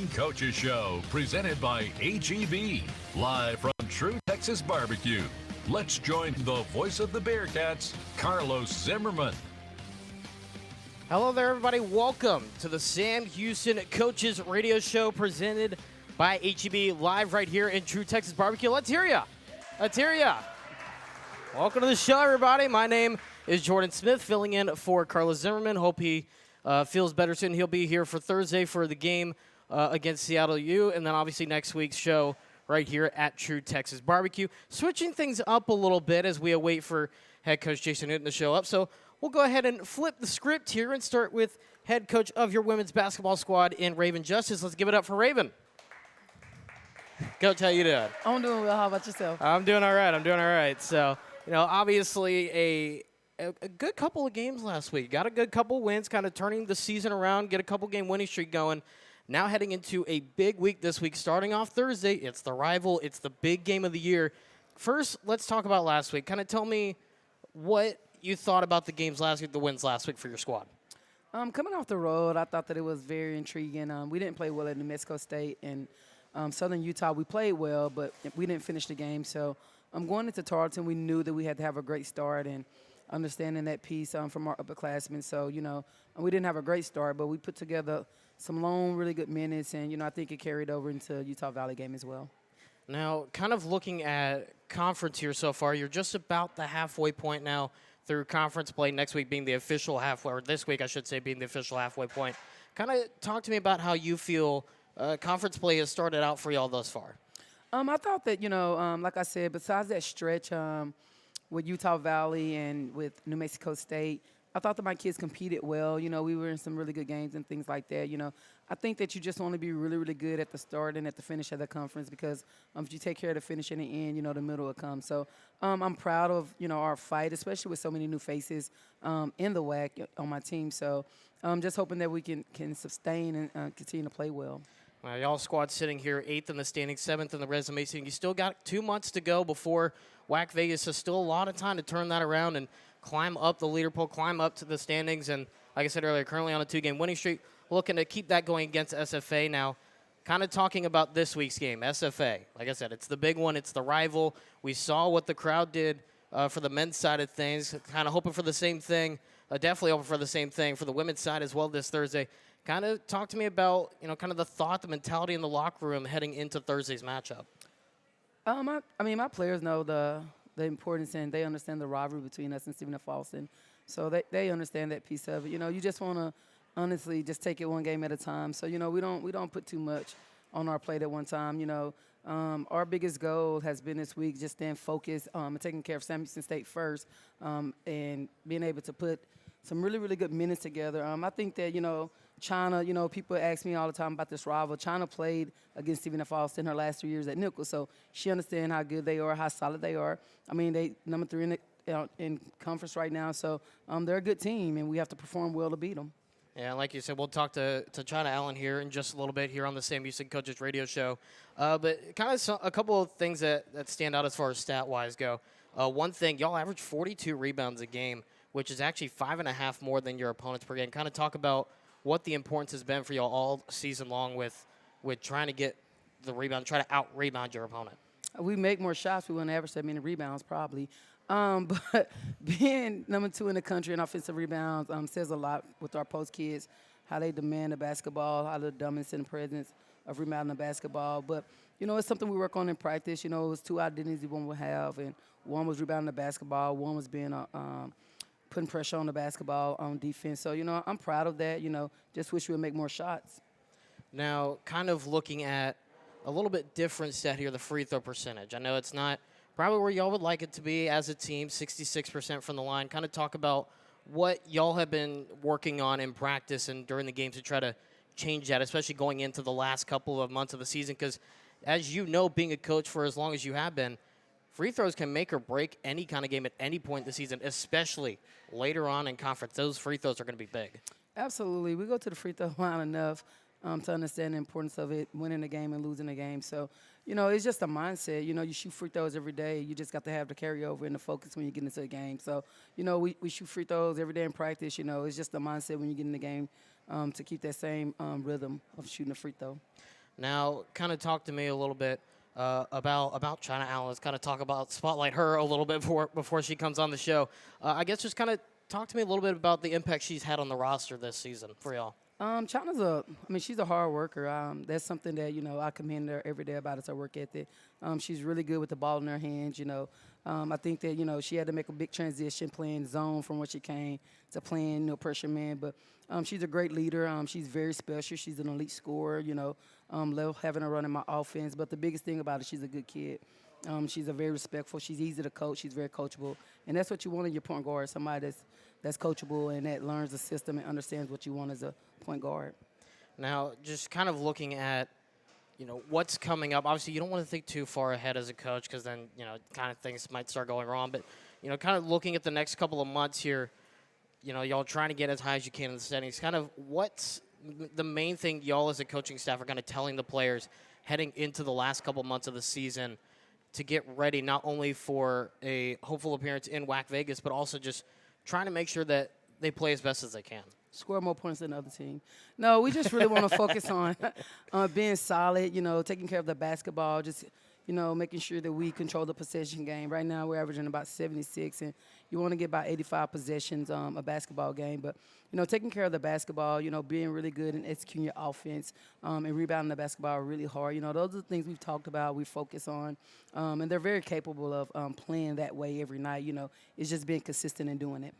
Coaches Show, presented by HEB, live from True Texas Barbecue. Let's join the voice of the Bearcats, Carlos Zimmerman. Hello there, everybody. Welcome to the Sam Houston Coaches Radio Show, presented by HEB, live right here in True Texas Barbecue. Let's hear ya. Let's hear ya. Welcome to the show, everybody. My name is Jordan Smith, filling in for Carlos Zimmerman. Hope he feels better soon. He'll be here for Thursday for the game against Seattle U, and then obviously next week's show right here at True Texas Barbecue. Switching things up a little bit as we await for head coach Jason Hooten to show up. So we'll go ahead and flip the script here and start with head coach of your women's basketball squad in Ravon Justice. Let's give it up for Ravon. Coach, how you doing? I'm doing well. How about yourself? I'm doing all right. So, obviously a good couple of games last week. Got a good couple wins, kind of turning the season around, get a couple game winning streak going. Now heading into a big week this week, starting off Thursday. It's the rival. It's the big game of the year. First, let's talk about last week. Kind of tell me what you thought about the games last week, the wins last week for your squad. Coming off the road, I thought that it was very intriguing. We didn't play well at New Mexico State and Southern Utah. We played well, but we didn't finish the game. So going into Tarleton, we knew that we had to have a great start and understanding that piece from our upperclassmen. So, we didn't have a great start, but we put together some long, really good minutes, and, I think it carried over into Utah Valley game as well. Now, kind of looking at conference here so far, you're just about the halfway point now through conference play, next week being the official halfway, or this week, I should say, being the official halfway point. Kind of talk to me about how you feel conference play has started out for y'all thus far. I thought that, like I said, besides that stretch with Utah Valley and with New Mexico State, I thought that my kids competed well. We were in some really good games and things like that. I think that you just want to be really, really good at the start and at the finish of the conference because if you take care of the finish and the end, the middle will come. So I'm proud of, our fight, especially with so many new faces in the WAC on my team. So I'm just hoping that we can sustain and continue to play well. Y'all squad sitting here 8th in the standings, 7th in the resume. So you still got 2 months to go before WAC Vegas. So still a lot of time to turn that around and climb up the leaderboard, climb up to the standings. And like I said earlier, currently on a 2-game winning streak, looking to keep that going against SFA. Now, kind of talking about this week's game, SFA. Like I said, it's the big one. It's the rival. We saw what the crowd did for the men's side of things. Kind of hoping for the same thing. Definitely hoping for the same thing for the women's side as well this Thursday. Kind of talk to me about, kind of the thought, the mentality in the locker room heading into Thursday's matchup. My players know the importance and they understand the rivalry between us and Stephen F. Austin. So they understand that piece of it. You just want to honestly just take it one game at a time. So, we don't put too much on our plate at one time. Our biggest goal has been this week just staying focused and taking care of Sam Houston State first and being able to put some really, really good minutes together. I think that, China, people ask me all the time about this rival. China played against Stephen F. Austin her last 3 years at Nickel, so she understands how good they are, how solid they are. They number 3 in conference right now, so they're a good team, and we have to perform well to beat them. Yeah, like you said, we'll talk to China Allen here in just a little bit here on the Sam Houston Coaches Radio Show. But kind of a couple of things that stand out as far as stat-wise go. One thing, y'all average 42 rebounds a game, which is actually 5.5 more than your opponents per game. Kind of talk about what the importance has been for y'all all season long with trying to get the rebound, try to out-rebound your opponent. We make more shots. We wouldn't average that many rebounds probably. But being number 2 in the country in offensive rebounds says a lot with our post kids, how they demand the basketball, how the dominance and presence of rebounding the basketball. But, it's something we work on in practice. It was 2 identities one would have, and one was rebounding the basketball, one was being putting pressure on the basketball on defense. So, I'm proud of that. Just wish we would make more shots. Now, kind of looking at a little bit different set here, the free throw percentage. I know it's not probably where y'all would like it to be as a team, 66% from the line. Kind of talk about what y'all have been working on in practice and during the games to try to change that, especially going into the last couple of months of the season. Because as you know, being a coach for as long as you have been, free throws can make or break any kind of game at any point in the season, especially later on in conference. Those free throws are going to be big. Absolutely. We go to the free throw line enough to understand the importance of it, winning the game and losing the game. So, it's just a mindset. You shoot free throws every day. You just got to have the carryover and the focus when you get into a game. So, we shoot free throws every day in practice. It's just a mindset when you get in the game to keep that same rhythm of shooting a free throw. Now, kind of talk to me a little bit about China Allen. Let's kind of talk about, spotlight her a little bit before she comes on the show. I guess just kind of talk to me a little bit about the impact she's had on the roster this season for y'all. China's she's a hard worker. That's something that, I commend her every day about is her work ethic. She's really good with the ball in her hands, I think that, she had to make a big transition playing zone from where she came to playing, pressure man. But she's a great leader. She's very special. She's an elite scorer, love having her running my offense. But the biggest thing about it, she's a good kid. She's a very respectful. She's easy to coach. She's very coachable. And that's what you want in your point guard, somebody that's coachable and that learns the system and understands what you want as a point guard. Now, just kind of looking at, what's coming up. Obviously, you don't want to think too far ahead as a coach because then, kind of things might start going wrong. But, kind of looking at the next couple of months here, y'all trying to get as high as you can in the standings. Kind of what's the main thing y'all as a coaching staff are kind of telling the players heading into the last couple months of the season to get ready not only for a hopeful appearance in WAC Vegas, but also just trying to make sure that they play as best as they can? Score more points than the other team. No, we just really want to focus on being solid, taking care of the basketball, just, making sure that we control the possession game. Right now we're averaging about 76, and you want to get about 85 possessions a basketball game. But, taking care of the basketball, being really good and executing your offense and rebounding the basketball really hard. Those are the things we've talked about, we focus on. And they're very capable of playing that way every night. It's just being consistent in doing it.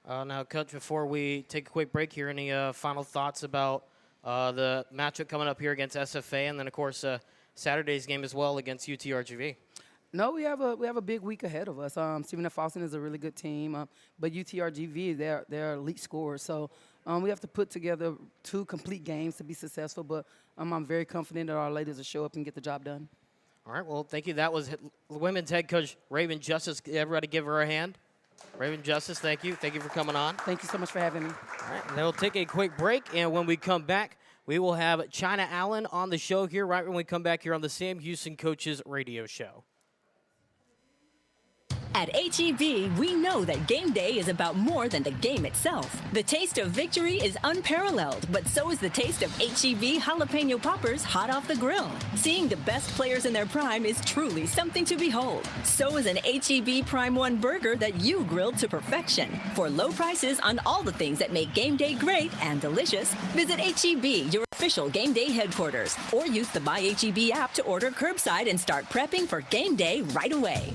Now, Coach, before we take a quick break here, any final thoughts about the matchup coming up here against SFA and then, of course, Saturday's game as well against UTRGV? No, we have a big week ahead of us. Stephen F. Austin is a really good team, but UTRGV, they're elite scorers. So we have to put together 2 complete games to be successful, but I'm very confident that our ladies will show up and get the job done. All right, well, thank you. That was women's head coach Ravon Justice. Everybody give her a hand. Ravon Justice, thank you. Thank you for coming on. Thank you so much for having me. All right, and then we'll take a quick break, and when we come back, we will have China Allen on the show here right when we come back here on the Sam Houston Coaches Radio Show. At H-E-B, we know that game day is about more than the game itself. The taste of victory is unparalleled, but so is the taste of H-E-B jalapeno poppers hot off the grill. Seeing the best players in their prime is truly something to behold. So is an H-E-B Prime 1 burger that you grilled to perfection. For low prices on all the things that make game day great and delicious, visit H-E-B, your official game day headquarters, or use the My H-E-B app to order curbside and start prepping for game day right away.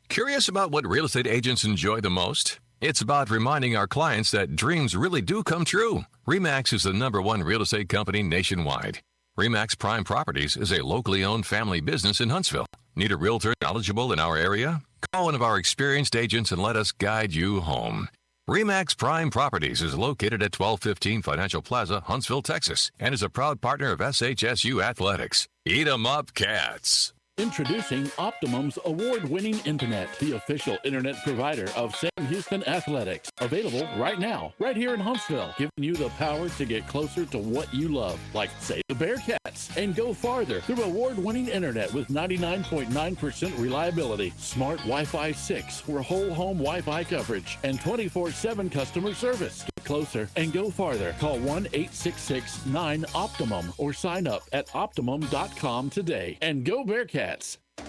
Curious about what real estate agents enjoy the most? It's about reminding our clients that dreams really do come true. RE/MAX is the #1 real estate company nationwide. RE/MAX Prime Properties is a locally owned family business in Huntsville. Need a realtor knowledgeable in our area? Call one of our experienced agents and let us guide you home. RE/MAX Prime Properties is located at 1215 Financial Plaza, Huntsville, Texas, and is a proud partner of SHSU Athletics. Eat 'em up, Cats. Introducing Optimum's award-winning internet, the official internet provider of Sam Houston Athletics. Available right now, right here in Huntsville, giving you the power to get closer to what you love, like, say, the Bearcats, and go farther through award-winning internet with 99.9% reliability, smart Wi-Fi 6 for whole home Wi-Fi coverage, and 24/7 customer service. Get closer and go farther. Call 1-866-9-OPTIMUM or sign up at optimum.com today. And go Bearcats.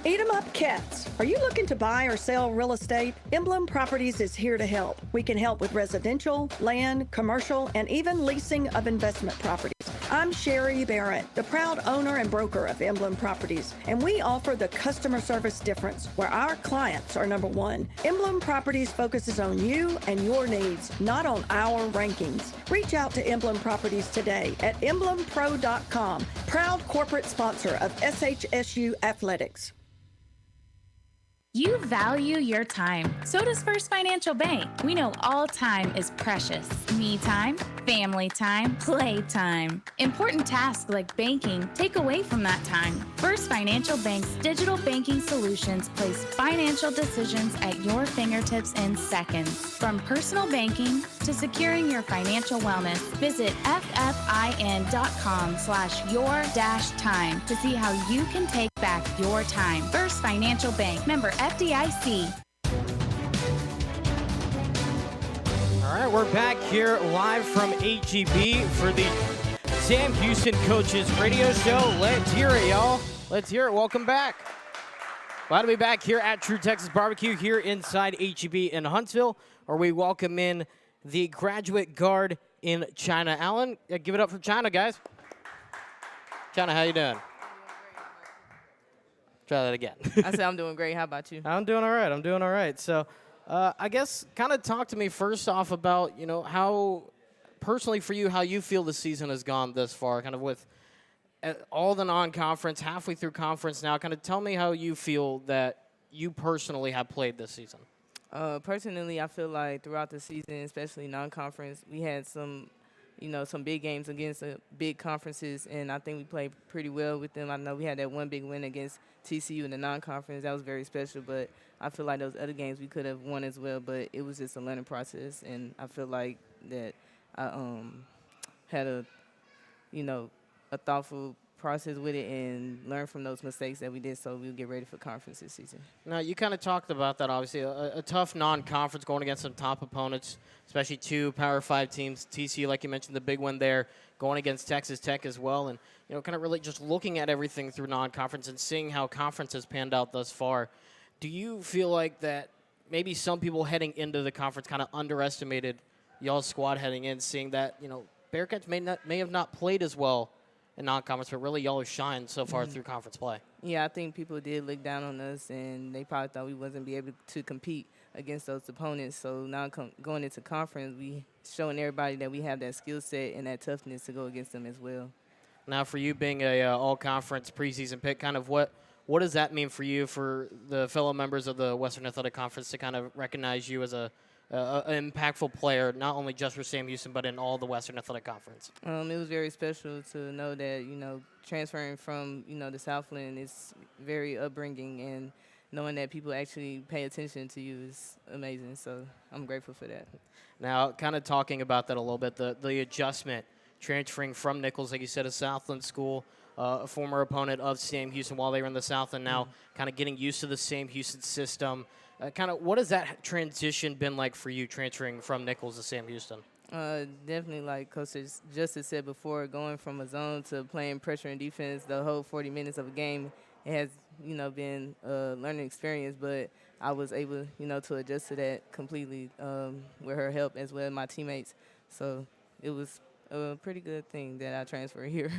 Eat 'em up, Cats. Are you looking to buy or sell real estate? Emblem Properties is here to help. We can help with residential, land, commercial, and even leasing of investment properties. I'm Sherry Barrett, the proud owner and broker of Emblem Properties, and we offer the customer service difference where our clients are #1. Emblem Properties focuses on you and your needs, not on our rankings. Reach out to Emblem Properties today at emblempro.com, proud corporate sponsor of SHSU Athletics. You value your time. So does First Financial Bank. We know all time is precious. Me time, family time, play time. Important tasks like banking take away from that time. First Financial Bank's digital banking solutions place financial decisions at your fingertips in seconds. From personal banking to securing your financial wellness, visit ffin.com/your-time to see how you can take back your time. First Financial Bank, member FDIC. All All right, we're back here live from HEB for the Sam Houston Coaches Radio Show. Let's hear it, y'all. Let's hear it. Welcome back. Glad to be back here at True Texas Barbecue here inside HEB in Huntsville, where we welcome in the graduate guard in China. Alan, give it up for China, guys. China, how you doing? Try that again. I said I'm doing great. How about you? I'm doing all right. I'm doing all right. So I guess kind of talk to me first off about, how personally for you, how you feel the season has gone thus far, kind of with all the non-conference, halfway through conference now. Kind of tell me how you feel that you personally have played this season. Personally, I feel like throughout the season, especially non-conference, we had some big games against big conferences, and I think we played pretty well with them. I know we had that one big win against TCU in the non-conference. That was very special, but I feel like those other games we could have won as well, but it was just a learning process, and I feel like that I had a thoughtful process with it and learn from those mistakes that we did so we'll get ready for conference this season. Now, you kind of talked about that, obviously, a tough non-conference going against some top opponents, especially 2 Power 5 teams. TCU, like you mentioned, the big one there, going against Texas Tech as well. And, kind of really just looking at everything through non-conference and seeing how conference has panned out thus far, do you feel like that maybe some people heading into the conference kind of underestimated y'all's squad heading in, seeing that, Bearcats may have not played as well in non-conference, but really y'all have shined so far through conference play? Yeah, I think people did look down on us, and they probably thought we wasn't be able to compete against those opponents. So now going into conference, we showing everybody that we have that skill set and that toughness to go against them as well. Now, for you being a all-conference preseason pick, kind of what does that mean for you, for the fellow members of the Western Athletic Conference, to kind of recognize you as an impactful player, not only just for Sam Houston, but in all the Western Athletic Conference? It was very special to know that, transferring from, the Southland is very upbringing, and knowing that people actually pay attention to you is amazing. So I'm grateful for that. Now, kind of talking about that a little bit, the adjustment, transferring from Nichols, like you said, a Southland school, a former opponent of Sam Houston while they were in the South, and now kind of getting used to the Sam Houston system. Kind of what has that transition been like for you, transferring from Nichols to Sam Houston? Definitely, like Coach Justice said before, going from a zone to playing pressure and defense the whole 40 minutes of a game, it has, been a learning experience, but I was able, to adjust to that completely with her help as well as my teammates. So it was a pretty good thing that I transferred here.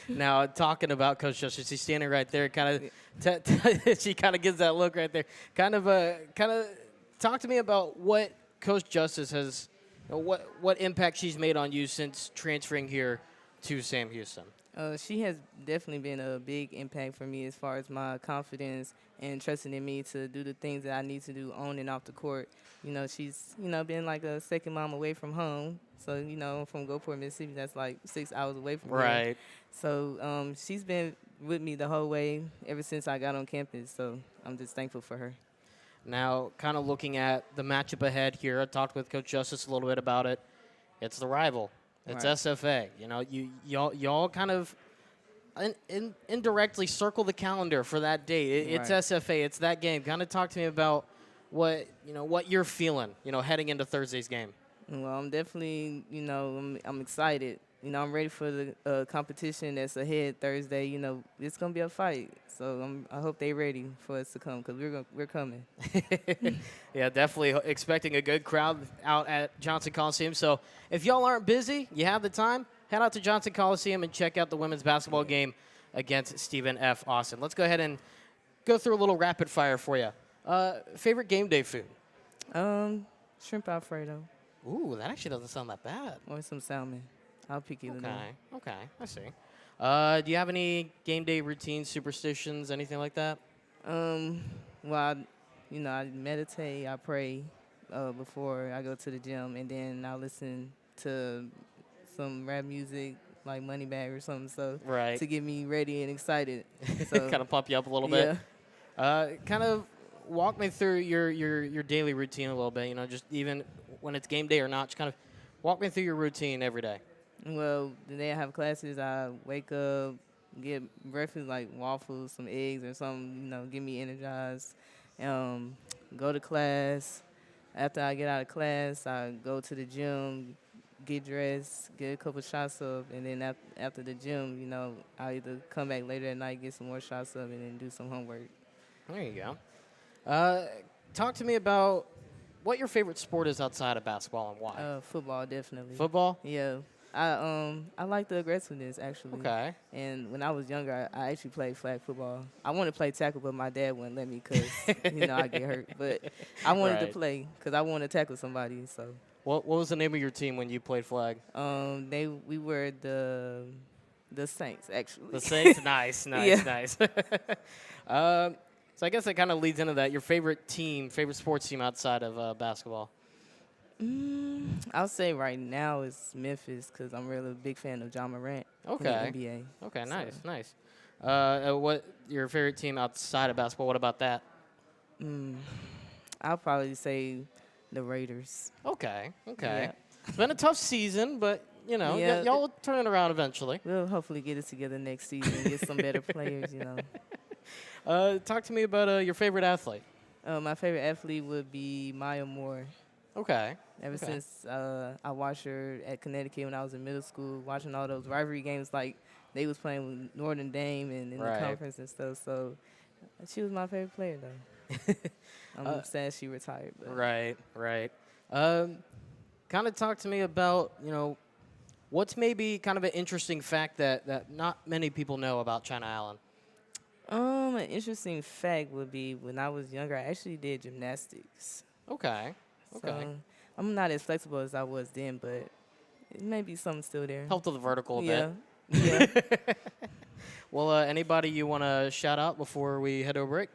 Now, talking about Coach Justice, she's standing right there, kind of, she kind of gives that look right there. Kind of talk to me about what Coach Justice has, what impact she's made on you since transferring here to Sam Houston. She has definitely been a big impact for me as far as my confidence and trusting in me to do the things that I need to do on and off the court. She's, been like a second mom away from home. So, from Gulfport, Mississippi, that's like 6 hours away from here. Right. So she's been with me the whole way ever since I got on campus. So I'm just thankful for her. Now, kind of looking at the matchup ahead here, I talked with Coach Justice a little bit about it. It's the rival. It's right. SFA. Y'all kind of indirectly circle the calendar for that date. It's right. SFA. It's that game. Kind of talk to me about what you're feeling, heading into Thursday's game. Well, I'm definitely, I'm excited. I'm ready for the competition that's ahead Thursday. It's going to be a fight. So I hope they're ready for us to come because we're coming. Yeah, definitely expecting a good crowd out at Johnson Coliseum. So if y'all aren't busy, you have the time, head out to Johnson Coliseum and check out the women's basketball game against Stephen F. Austin. Let's go ahead and go through a little rapid fire for you. Favorite game day food? Shrimp Alfredo. Ooh, that actually doesn't sound that bad. Or some salmon. I'll pick either one. Okay, I see. Do you have any game day routines, superstitions, anything like that? Well, I meditate, I pray before I go to the gym, and then I listen to some rap music like Moneybag or something, so right. to get me ready and excited. So, kind of pump you up a little bit. Yeah. Kind of walk me through your daily routine a little bit. Just even when it's game day or not, just kind of walk me through your routine every day. Well, the day I have classes, I wake up, get breakfast like waffles, some eggs or something, get me energized. Go to class. after I get out of class, I go to the gym, get dressed, get a couple shots up, and then after the gym, you know, I'll either come back later at night, get some more shots up, and then do some homework. There you go. Talk to me about what your favorite sport is outside of basketball and why. Football, definitely. Football? Yeah. I like the aggressiveness, actually. Okay. And when I was younger, I actually played flag football. I wanted to play tackle, but my dad wouldn't let me because, you know, I get hurt. But I wanted to play because I wanted to tackle somebody. So. What was the name of your team when you played flag? We were the Saints, actually. The Saints? Nice. Yeah. So I guess that kind of leads into that. Your favorite sports team outside of basketball? I'll say right now it's Memphis because I'm really a big fan of John Morant in the NBA. Okay, nice. What your favorite team outside of basketball? What about that? I'll probably say the Raiders. Okay. Yeah. It's been a tough season, but, you know, y'all will turn it around eventually. We'll hopefully get it together next season, get some better players, you know. Talk to me about your favorite athlete. My favorite athlete would be Maya Moore. Okay. Ever since I watched her at Connecticut when I was in middle school, watching all those rivalry games like they was playing with Notre Dame and in the conference and stuff. So she was my favorite player, though. I'm sad she retired. But. Right. Kind of talk to me about, you know, what's maybe kind of an interesting fact that not many people know about China Allen. An interesting fact would be when I was younger, I actually did gymnastics. Okay. So I'm not as flexible as I was then, but it may be something still there. Helped with the vertical a bit. Yeah. Well, anybody you want to shout out before we head over break?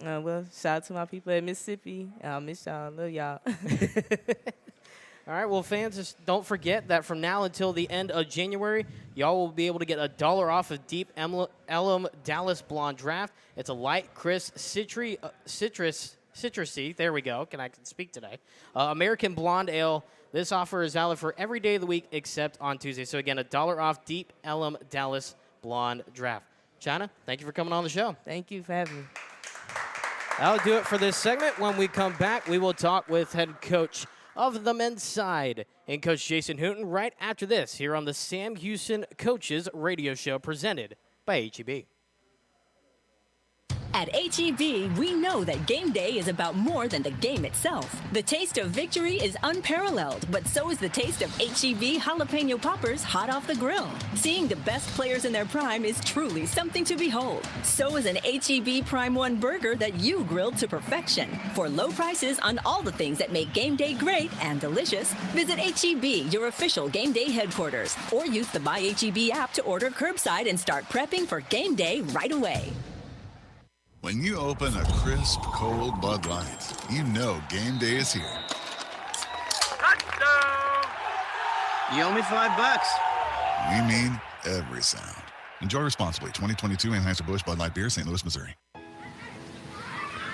Well, shout out to my people at Mississippi. I miss y'all. Love y'all. All right, well, fans, just don't forget that from now until the end of January, y'all will be able to get $1 off of Deep Ellum Dallas Blonde Draft. It's a light, crisp, citrusy, there we go, I can speak today, American Blonde Ale. This offer is valid for every day of the week except on Tuesday. So, again, $1 off Deep Ellum Dallas Blonde Draft. China, thank you for coming on the show. Thank you for having me. That'll do it for this segment. When we come back, we will talk with head coach of the men's side and Coach Jason Hooten right after this here on the Sam Houston Coaches Radio Show presented by HEB. At HEB, we know that game day is about more than the game itself. The taste of victory is unparalleled, but so is the taste of HEB jalapeno poppers hot off the grill. Seeing the best players in their prime is truly something to behold. So is an HEB Prime 1 burger that you grilled to perfection. For low prices on all the things that make game day great and delicious, visit HEB, your official game day headquarters, or use the My HEB app to order curbside and start prepping for game day right away. When you open a crisp, cold Bud Light, you know game day is here. Touchdown! You owe me $5. We mean every sound. Enjoy responsibly. 2022 Anheuser-Busch Bud Light Beer, St. Louis, Missouri.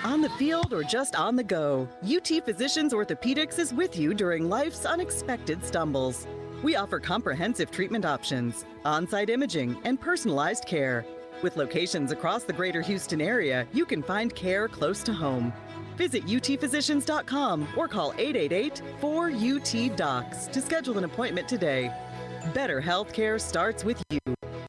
On the field or just on the go, UT Physicians Orthopedics is with you during life's unexpected stumbles. We offer comprehensive treatment options, on-site imaging, and personalized care. With locations across the greater Houston area, you can find care close to home. Visit utphysicians.com or call 888-4UT-DOCS to schedule an appointment today. Better healthcare starts with you.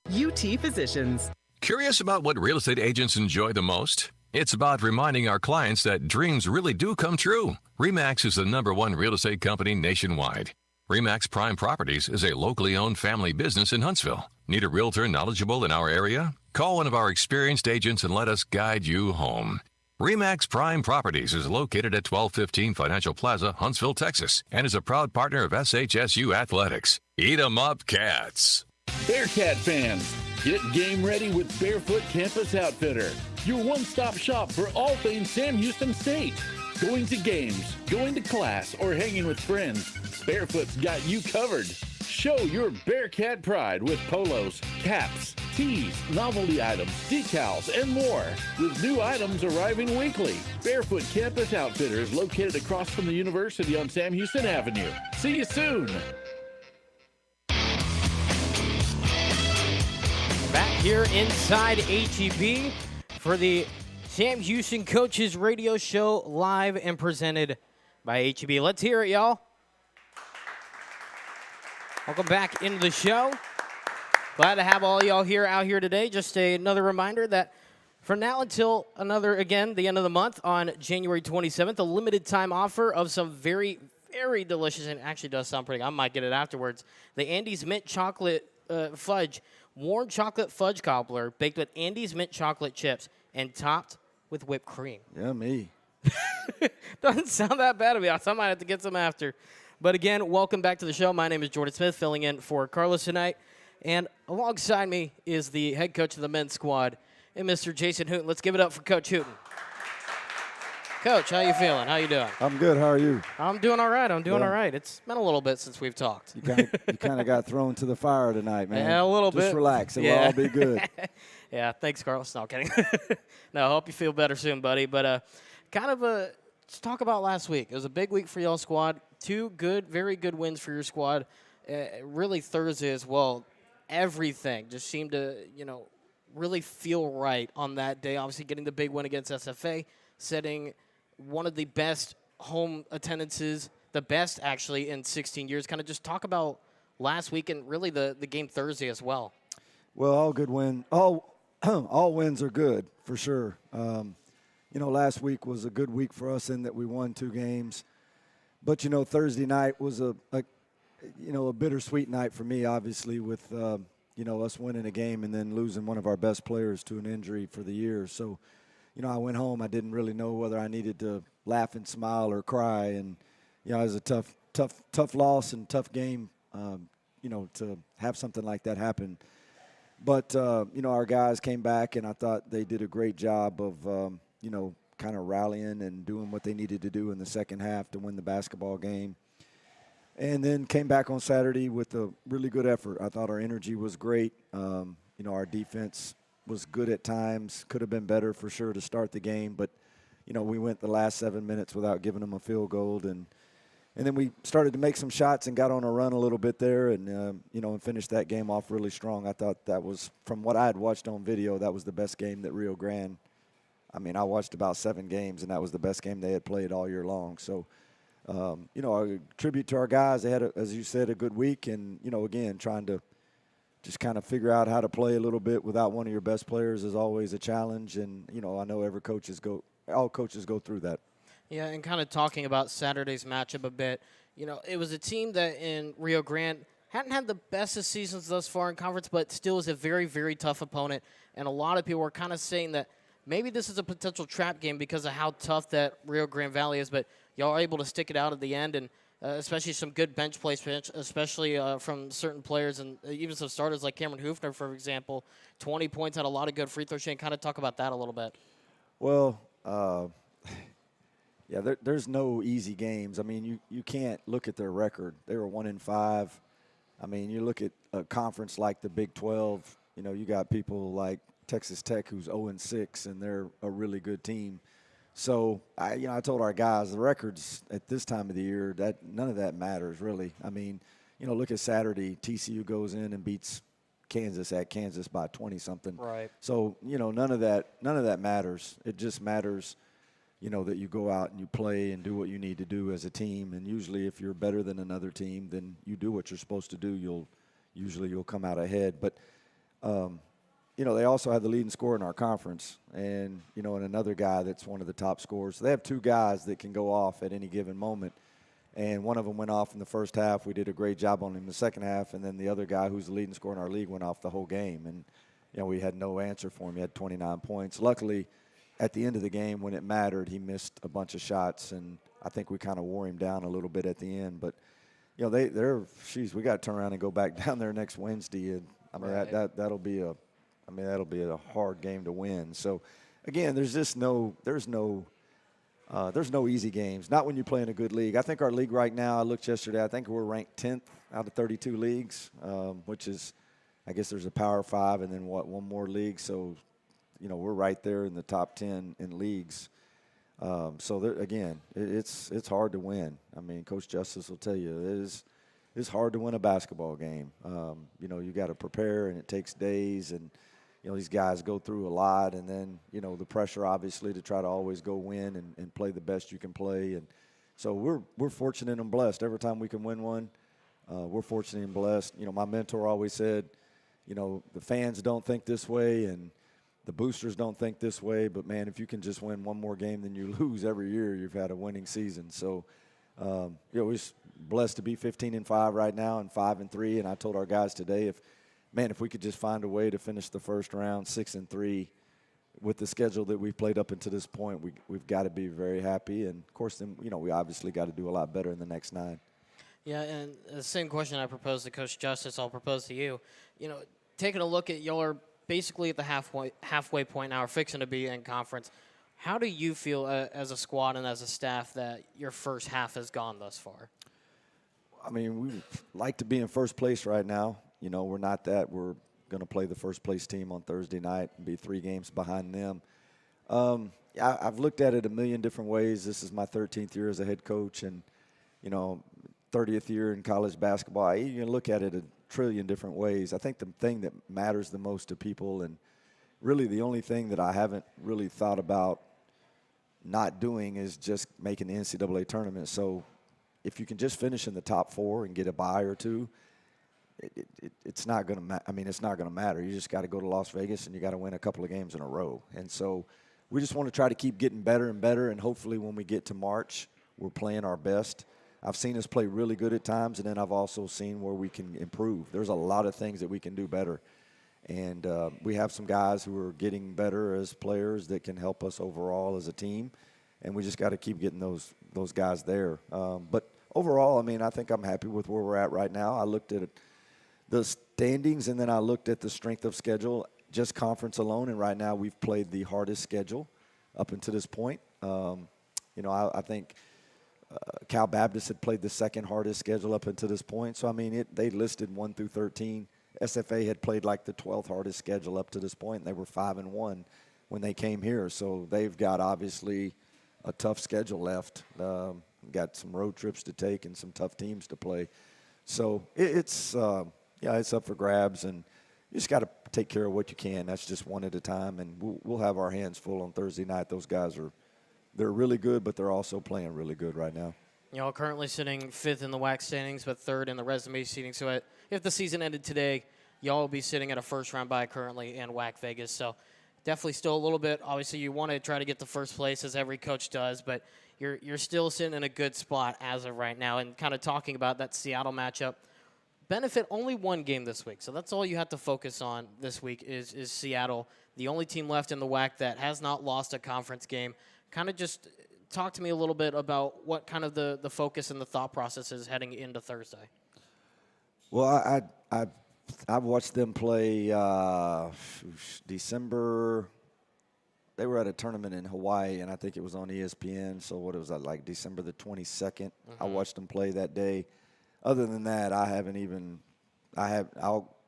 UT Physicians. Curious about what real estate agents enjoy the most? It's about reminding our clients that dreams really do come true. RE/MAX is the #1 real estate company nationwide. RE/MAX Prime Properties is a locally owned family business in Huntsville. Need a realtor knowledgeable in our area? Call one of our experienced agents and let us guide you home. RE/MAX Prime Properties is located at 1215 Financial Plaza, Huntsville, Texas, and is a proud partner of SHSU Athletics. Eat 'em up, Cats. Bearcat fans, get game ready with Barefoot Campus Outfitter, your one-stop shop for all things Sam Houston State. Going to games, going to class, or hanging with friends, Barefoot's got you covered. Show your Bearcat pride with polos, caps, tees, novelty items, decals, and more. With new items arriving weekly, Barefoot Campus Outfitter is located across from the University on Sam Houston Avenue. See you soon. Back here inside HEB for the Sam Houston Coaches Radio Show, live and presented by HEB. Let's hear it, y'all. Welcome back into the show. Glad to have all y'all out here today. Just another reminder that from now until the end of the month on January 27th, a limited time offer of some very, very delicious, and it actually does sound pretty good. I might get it afterwards. The Andy's Mint Chocolate Fudge, warm chocolate fudge cobbler baked with Andy's Mint Chocolate chips and topped with whipped cream. Yummy. Doesn't sound that bad to me. I might have to get some after. But again, welcome back to the show. My name is Jordan Smith, filling in for Carlos tonight. And alongside me is the head coach of the men's squad, and Mr. Jason Hooten. Let's give it up for Coach Hooten. Coach, how you feeling? How you doing? I'm good. How are you? I'm doing all right. All right. It's been a little bit since we've talked. You kind of got thrown to the fire tonight, man. Yeah, a little bit. Just relax. It will all be good. Yeah, thanks, Carlos. No, kidding. No, I hope you feel better soon, buddy. But let's talk about last week. It was a big week for y'all squad. 2 very good wins for your squad. Really Thursday as well. Everything just seemed to, really feel right on that day. Obviously getting the big win against SFA, setting one of the best home attendances, the best actually in 16 years. Kind of just talk about last week and really the game Thursday as well. Well, all good win. All wins are good for sure. Last week was a good week for us in that we won 2 games. But, Thursday night was a bittersweet night for me, obviously, with, us winning a game and then losing one of our best players to an injury for the year. So, I went home. I didn't really know whether I needed to laugh and smile or cry. And, it was a tough loss and tough game, to have something like that happen. But, our guys came back, and I thought they did a great job of, kind of rallying and doing what they needed to do in the second half to win the basketball game. And then came back on Saturday with a really good effort. I thought our energy was great. Our defense was good at times. Could have been better for sure to start the game. But, we went the last 7 minutes without giving them a field goal. And then we started to make some shots and got on a run a little bit there and, and finished that game off really strong. I thought that was, from what I had watched on video, that was the best game that Rio Grande. I watched about 7 games, and that was the best game they had played all year long. So, a tribute to our guys. They had, as you said, a good week. And, again, trying to just kind of figure out how to play a little bit without one of your best players is always a challenge. And, I know all coaches go through that. Yeah, and kind of talking about Saturday's matchup a bit, it was a team that in Rio Grande hadn't had the best of seasons thus far in conference, but still is a very, very tough opponent. And a lot of people were kind of saying that maybe this is a potential trap game because of how tough that Rio Grande Valley is, but y'all are able to stick it out at the end, and especially some good bench placement, especially from certain players and even some starters like Cameron Hoofner, for example. 20 points, had a lot of good free throw shooting. Kind of talk about that a little bit. Well, there's no easy games. You can't look at their record. They were 1-5. You look at a conference like the Big 12, you got people like Texas Tech who's 0-6, and they're a really good team. So, I told our guys the records at this time of the year, that none of that matters really. Look at Saturday, TCU goes in and beats Kansas by 20-something. Right. So, none of that matters. It just matters, that you go out and you play and do what you need to do as a team. And usually if you're better than another team, then you do what you're supposed to do. You'll come out ahead. But, they also have the leading scorer in our conference and another guy that's one of the top scorers. So they have 2 guys that can go off at any given moment. And one of them went off in the first half. We did a great job on him in the second half. And then the other guy who's the leading scorer in our league went off the whole game. And, we had no answer for him. He had 29 points. Luckily, at the end of the game when it mattered, he missed a bunch of shots. And I think we kind of wore him down a little bit at the end. But, we got to turn around and go back down there next Wednesday. And, Right. that'll be a hard game to win. So, again, there's no easy games. Not when you play in a good league. I think our league right now, I looked yesterday, I think we're ranked 10th out of 32 leagues, which is, I guess there's a Power 5 and then one more league. So, we're right there in the top 10 in leagues. Again, it's hard to win. Coach Justice will tell you it's hard to win a basketball game. You got to prepare, and it takes days, and these guys go through a lot, and then the pressure obviously to try to always go win and play the best you can play, and So we're fortunate and blessed. Every time we can win one, we're fortunate and blessed. You know, my mentor always said, you know, the fans don't think this way and the boosters don't think this way, but, man, if you can just win one more game than you lose every year, you've had a winning season. So, you know, we're blessed to be 15-5 right now and 5-3. And I told our guys today, if we could just find a way to finish the first round 6-3 with the schedule that we've played up until this point, we've got to be very happy. And, of course, then, you know, we obviously got to do a lot better in the next 9. Yeah, and the same question I proposed to Coach Justice, I'll propose to you. You know, taking a look at your basically at the halfway point now, or fixing to be in conference. How do you feel as a squad and as a staff that your first half has gone thus far? I mean, we like to be in first place right now. You know, we're not that. We're going to play the first place team on Thursday night and be 3 games behind them. I've looked at it a million different ways. This is my 13th year as a head coach and, you know, 30th year in college basketball. You can look at it a trillion different ways. I think the thing that matters the most to people, and really the only thing that I haven't really thought about not doing, is just making the NCAA tournament. So if you can just finish in the top 4 and get a bye or 2, it's not going to it's not going to matter. You just got to go to Las Vegas and you got to win a couple of games in a row. And so we just want to try to keep getting better and better, and hopefully when we get to March, we're playing our best. I've seen us play really good at times, and then I've also seen where we can improve. There's a lot of things that we can do better. And we have some guys who are getting better as players that can help us overall as a team, and we just got to keep getting those guys there. But overall, I mean, I think I'm happy with where we're at right now. I looked at the standings, and then I looked at the strength of schedule, just conference alone, and right now we've played the hardest schedule up until this point. You know, I think – Cal Baptist had played the second hardest schedule up until this point. So, I mean, they listed 1 through 13. SFA had played like the 12th hardest schedule up to this point, and they were 5-1 when they came here. So they've got obviously a tough schedule left. Got some road trips to take and some tough teams to play. So it's up for grabs, and you just got to take care of what you can. That's just one at a time, and we'll have our hands full on Thursday night. Those guys they're really good, but they're also playing really good right now. Y'all currently sitting 5th in the WAC standings, but 3rd in the resume seating. So if the season ended today, y'all will be sitting at a first-round bye currently in WAC Vegas. So definitely still a little bit. Obviously, you want to try to get the first place, as every coach does, but you're still sitting in a good spot as of right now. And kind of talking about that Seattle matchup, benefit only 1 game this week. So that's all you have to focus on this week is Seattle, the only team left in the WAC that has not lost a conference game. Kind of just talk to me a little bit about what kind of the focus and the thought process is heading into Thursday. Well, I've watched them play December. They were at a tournament in Hawaii, and I think it was on ESPN. So what was that, like December the 22nd? Mm-hmm. I watched them play that day. Other than that,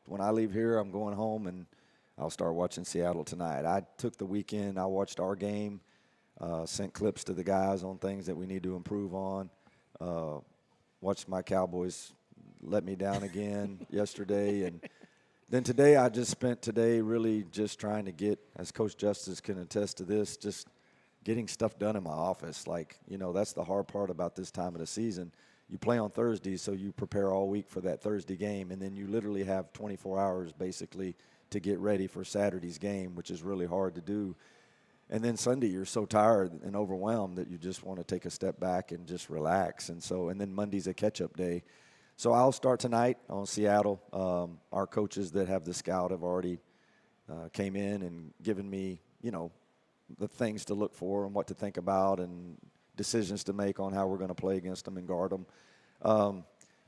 when I leave here, I'm going home, and I'll start watching Seattle tonight. I took the weekend. I watched our game. Sent clips to the guys on things that we need to improve on. Watched my Cowboys let me down again yesterday. And then today, I just spent today really just trying to get, as Coach Justice can attest to this, just getting stuff done in my office. Like, you know, that's the hard part about this time of the season. You play on Thursday, so you prepare all week for that Thursday game, and then you literally have 24 hours basically to get ready for Saturday's game, which is really hard to do. And then Sunday, you're so tired and overwhelmed that you just want to take a step back and just relax. And then Monday's a catch-up day. So I'll start tonight on Seattle. Our coaches that have the scout have already came in and given me, you know, the things to look for and what to think about and decisions to make on how we're going to play against them and guard them.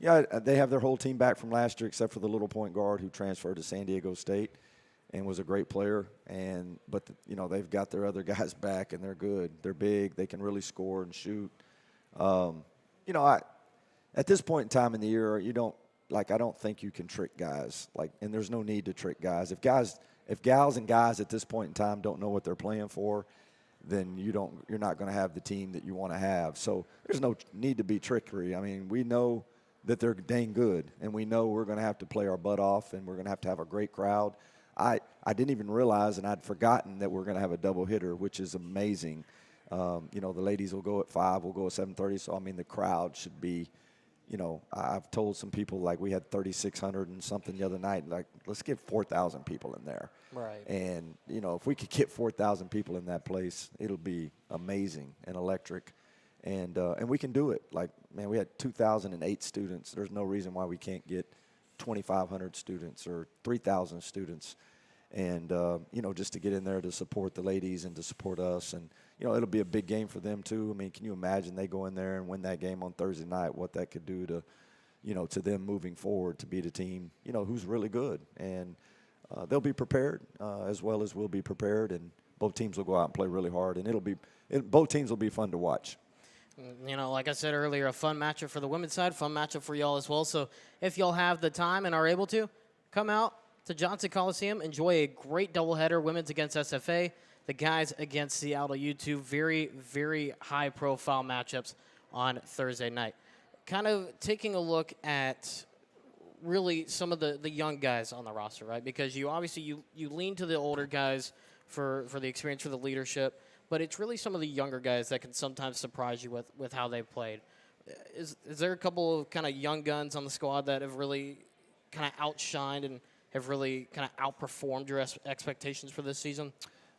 They have their whole team back from last year except for the little point guard who transferred to San Diego State and was a great player, but they've got their other guys back, and they're good. They're big. They can really score and shoot. At this point in time in the year, I don't think you can trick guys. And there's no need to trick guys. If gals and guys at this point in time don't know what they're playing for, then you're not going to have the team that you want to have. So there's no need to be trickery. I mean, we know that they're dang good, and we know we're going to have to play our butt off, and we're going to have a great crowd. I didn't even realize, and I'd forgotten that we're going to have a double hitter, which is amazing. The ladies will go at 5, we'll go at 7:30. So, I mean, the crowd should be, I've told some people, like, we had 3,600 and something the other night. Like, let's get 4,000 people in there. Right. And, if we could get 4,000 people in that place, it'll be amazing and electric. And we can do it. Like, man, we had 2,008 students. There's no reason why we can't get 2,500 students or 3,000 students. And, just to get in there to support the ladies and to support us. And, it'll be a big game for them, too. I mean, can you imagine they go in there and win that game on Thursday night, what that could do to, to them moving forward to beat a team, who's really good. And they'll be prepared as well as we'll be prepared. And both teams will go out and play really hard. And both teams will be fun to watch. Like I said earlier, a fun matchup for the women's side, fun matchup for y'all as well. So if y'all have the time and are able to, come out to Johnson Coliseum, enjoy a great doubleheader, women's against SFA, the guys against Seattle U2. Very, very high-profile matchups on Thursday night. Kind of taking a look at really some of the young guys on the roster, right? Because you obviously lean to the older guys for the experience, for the leadership, but it's really some of the younger guys that can sometimes surprise you with how they've played. Is there a couple of kind of young guns on the squad that have really kind of outshined and have really kind of outperformed your expectations for this season?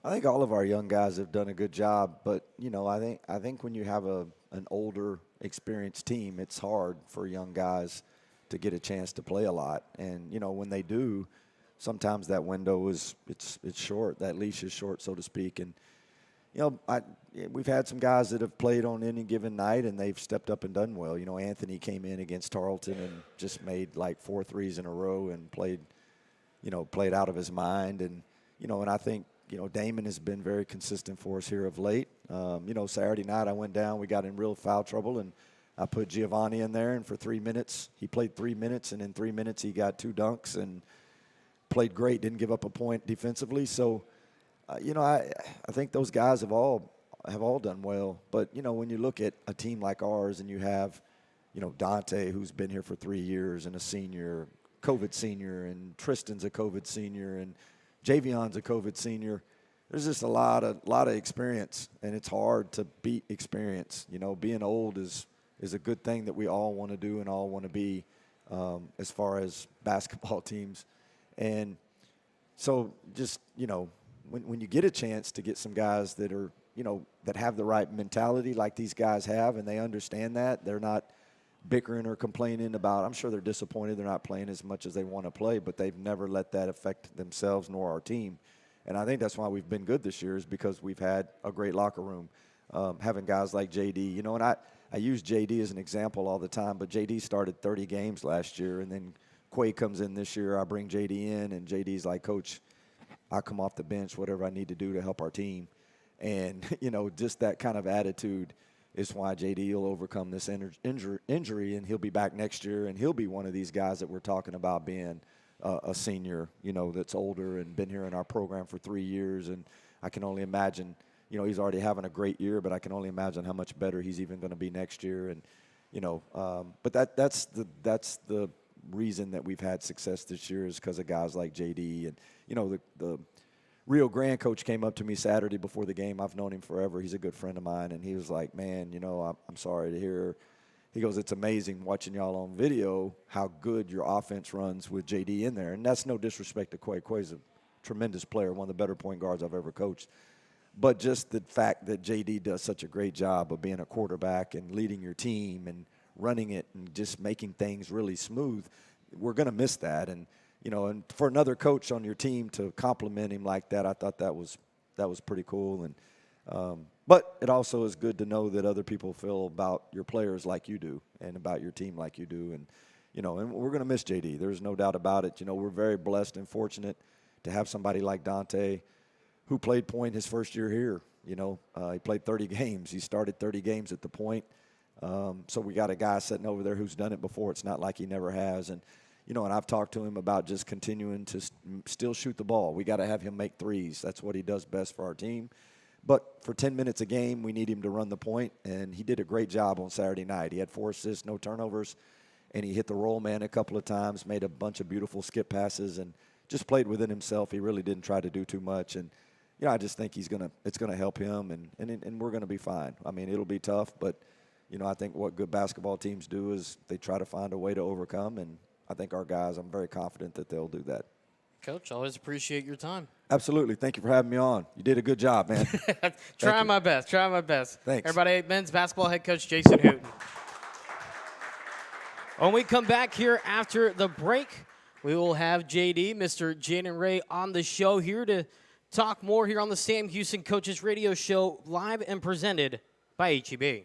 I think all of our young guys have done a good job, but I think when you have an older, experienced team, it's hard for young guys to get a chance to play a lot. And when they do, sometimes that window it's short. That leash is short, so to speak. And we've had some guys that have played on any given night, and they've stepped up and done well. Anthony came in against Tarleton and just made like 4 threes in a row and played out of his mind. And and I think Damon has been very consistent for us here of late. Saturday night I went down, we got in real foul trouble, and I put Giovanni in there, and for 3 minutes, he played 3 minutes, and in 3 minutes he got 2 dunks and played great, didn't give up a point defensively. So, I think those guys have all done well. But, when you look at a team like ours and you have, Dante, who's been here for 3 years and a senior, COVID senior, and Tristan's a COVID senior, and Javion's a COVID senior, there's just a lot of experience, and it's hard to beat experience. Being old is a good thing that we all want to do and all want to be as far as basketball teams. And so just, when you get a chance to get some guys that are, that have the right mentality like these guys have, and they understand that, they're not bickering or complaining about, I'm sure they're disappointed they're not playing as much as they want to play, but they've never let that affect themselves nor our team. And I think that's why we've been good this year, is because we've had a great locker room, having guys like JD. And I use JD as an example all the time, but JD started 30 games last year, and then Quay comes in this year. I bring JD in, and JD's like, Coach, I come off the bench, whatever I need to do to help our team. And, just that kind of attitude is why JD will overcome this injury, and he'll be back next year, and he'll be one of these guys that we're talking about being a senior, that's older and been here in our program for 3 years. And I can only imagine, he's already having a great year, but I can only imagine how much better he's even going to be next year. And, but that's the reason that we've had success this year, is because of guys like JD. And, the Rio Grande coach came up to me Saturday before the game. I've known him forever. He's a good friend of mine. And he was like, man, I'm sorry to hear. He goes, it's amazing watching y'all on video how good your offense runs with JD in there. And that's no disrespect to Quay. Quay's a tremendous player, one of the better point guards I've ever coached. But just the fact that JD does such a great job of being a quarterback and leading your team and running it and just making things really smooth, we're going to miss that. And, and for another coach on your team to compliment him like that, I thought that was pretty cool. And but it also is good to know that other people feel about your players like you do and about your team like you do. And, and we're going to miss JD. There's no doubt about it. We're very blessed and fortunate to have somebody like Dante, who played point his first year here. He played 30 games. He started 30 games at the point. So we got a guy sitting over there who's done it before. It's not like he never has. And, and I've talked to him about just continuing to still shoot the ball. We got to have him make threes. That's what he does best for our team. But for 10 minutes a game, we need him to run the point, and he did a great job on Saturday night. He had 4 assists, no turnovers, and he hit the roll man a couple of times, made a bunch of beautiful skip passes, and just played within himself. He really didn't try to do too much. And, I just think it's gonna help him, and we're gonna be fine. I mean, it'll be tough, but I think what good basketball teams do is they try to find a way to overcome, and I think our guys, I'm very confident that they'll do that. Coach, always appreciate your time. Absolutely. Thank you for having me on. You did a good job, man. Trying my best. Thanks. Everybody, men's basketball head coach Jason Hooten. When we come back here after the break, we will have JD, Mr. Jaden Ray, on the show here to talk more here on the Sam Houston Coaches Radio Show, live and presented by HEB.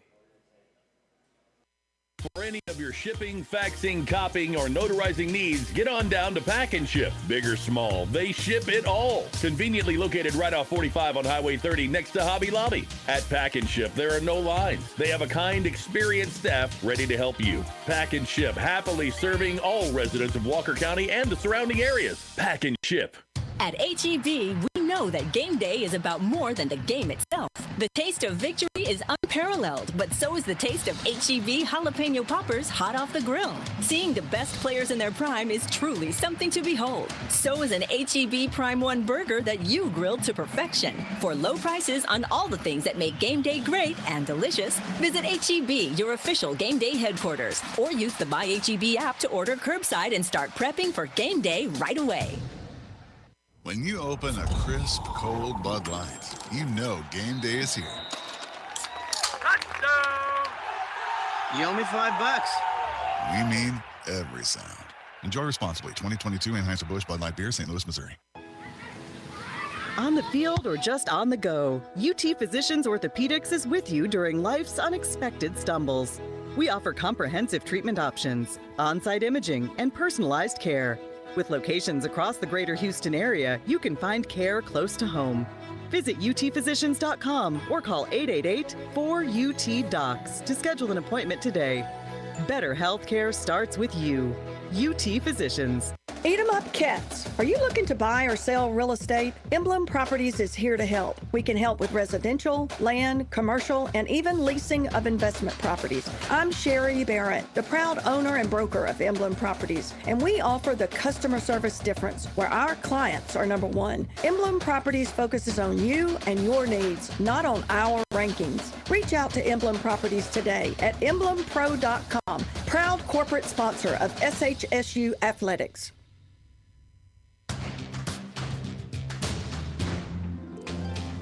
For any of your shipping, faxing, copying, or notarizing needs, get on down to Pack and Ship. Big or small, they ship it all. Conveniently located right off 45 on Highway 30 next to Hobby Lobby. At Pack and Ship, there are no lines. They have a kind, experienced staff ready to help you. Pack and Ship, happily serving all residents of Walker County and the surrounding areas. Pack and Ship. At HEB, we know that game day is about more than the game itself. The taste of victory is unparalleled, but so is the taste of HEB jalapeno poppers hot off the grill. Seeing the best players in their prime is truly something to behold. So is an HEB Prime 1 burger that you grilled to perfection. For low prices on all the things that make game day great and delicious, visit HEB, your official game day headquarters, or use the My HEB app to order curbside and start prepping for game day right away. When you open a crisp, cold Bud Light, you know game day is here. Touchdown! You owe me $5. We mean every sound. Enjoy responsibly. 2022 Anheuser-Busch Bud Light Beer, St. Louis, Missouri. On the field or just on the go, UT Physicians Orthopedics is with you during life's unexpected stumbles. We offer comprehensive treatment options, on-site imaging, and personalized care. With locations across the greater Houston area, you can find care close to home. Visit utphysicians.com or call 888-4UT-DOCS to schedule an appointment today. Better healthcare starts with you. UT Physicians. Eat 'em up, cats. Are you looking to buy or sell real estate? Emblem Properties is here to help. We can help with residential, land, commercial, and even leasing of investment properties. I'm Sherry Barrett, the proud owner and broker of Emblem Properties, and we offer the customer service difference where our clients are number one. Emblem Properties focuses on you and your needs, not on our rankings. Reach out to Emblem Properties today at emblempro.com, proud corporate sponsor of SHSU Athletics.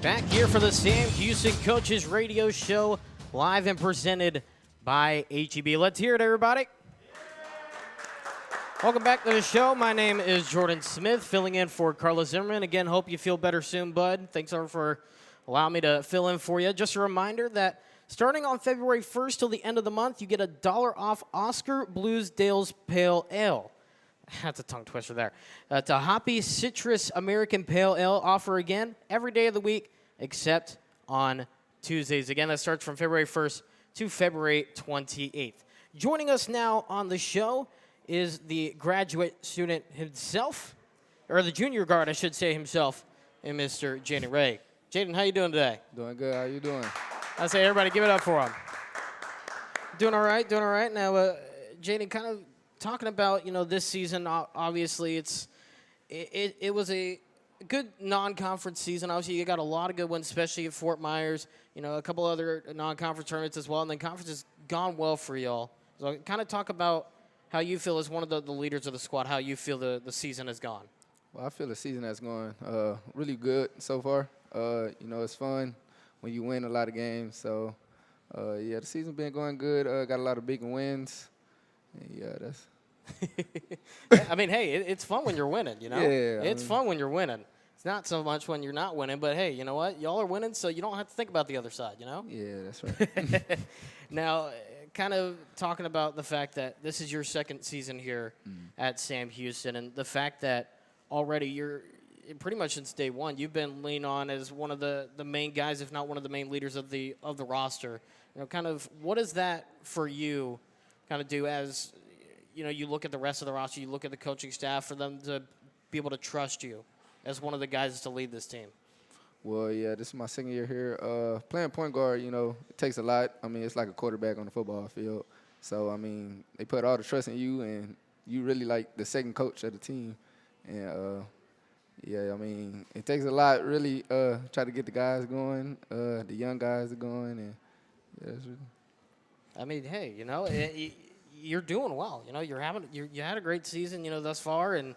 Back here for the Sam Houston Coaches Radio Show, live and presented by HEB. Let's hear it, everybody. Welcome back to the show. My name is Jordan Smith, filling in for Carlos Zimmerman. Again, hope you feel better soon, bud. Thanks for allowing me to fill in for you. Just a reminder that starting on February 1st till the end of the month, you get $1 off Oscar Bluesdale's Pale Ale. That's a tongue twister there. It's a hoppy citrus American Pale Ale offer again every day of the week except on Tuesdays. Again, that starts from February 1st to February 28th. Joining us now on the show is the graduate student himself, or the junior guard, I should say himself, and Mr. Jaden Ray. Jaden, how you doing today? Doing good. How you doing? I say, everybody, give it up for him. Doing all right, doing all right. Now, Jaden, kind of talking about, this season, obviously it was a good non-conference season. Obviously, you got a lot of good ones, especially at Fort Myers, a couple other non-conference tournaments as well, and then conference has gone well for y'all. So kind of talk about how you feel as one of the leaders of the squad, how you feel the season has gone. Well, I feel the season has gone really good so far. It's fun when you win a lot of games. So, the season's been going good. Got a lot of big wins. Yeah, that's. I mean, hey, it's fun when you're winning, Yeah. It's fun when you're winning. It's not so much when you're not winning, but hey, you know what? Y'all are winning, so you don't have to think about the other side, Yeah, that's right. Now, kind of talking about the fact that this is your second season here at Sam Houston, and the fact that already you're pretty much since day one, you've been leaned on as one of the main guys, if not one of the main leaders of the roster. Kind of what does that for you kind of do as you look at the rest of the roster, you look at the coaching staff, for them to be able to trust you as one of the guys to lead this team? Well, yeah, this is my second year here. Playing point guard, it takes a lot. I mean, it's like a quarterback on the football field. So, I mean, they put all the trust in you, and you really like the second coach of the team. And, Yeah, I mean, it takes a lot, really, try to get the guys going, the young guys going, and yeah, it's really. I mean, hey, you're doing well. You had a great season, thus far, and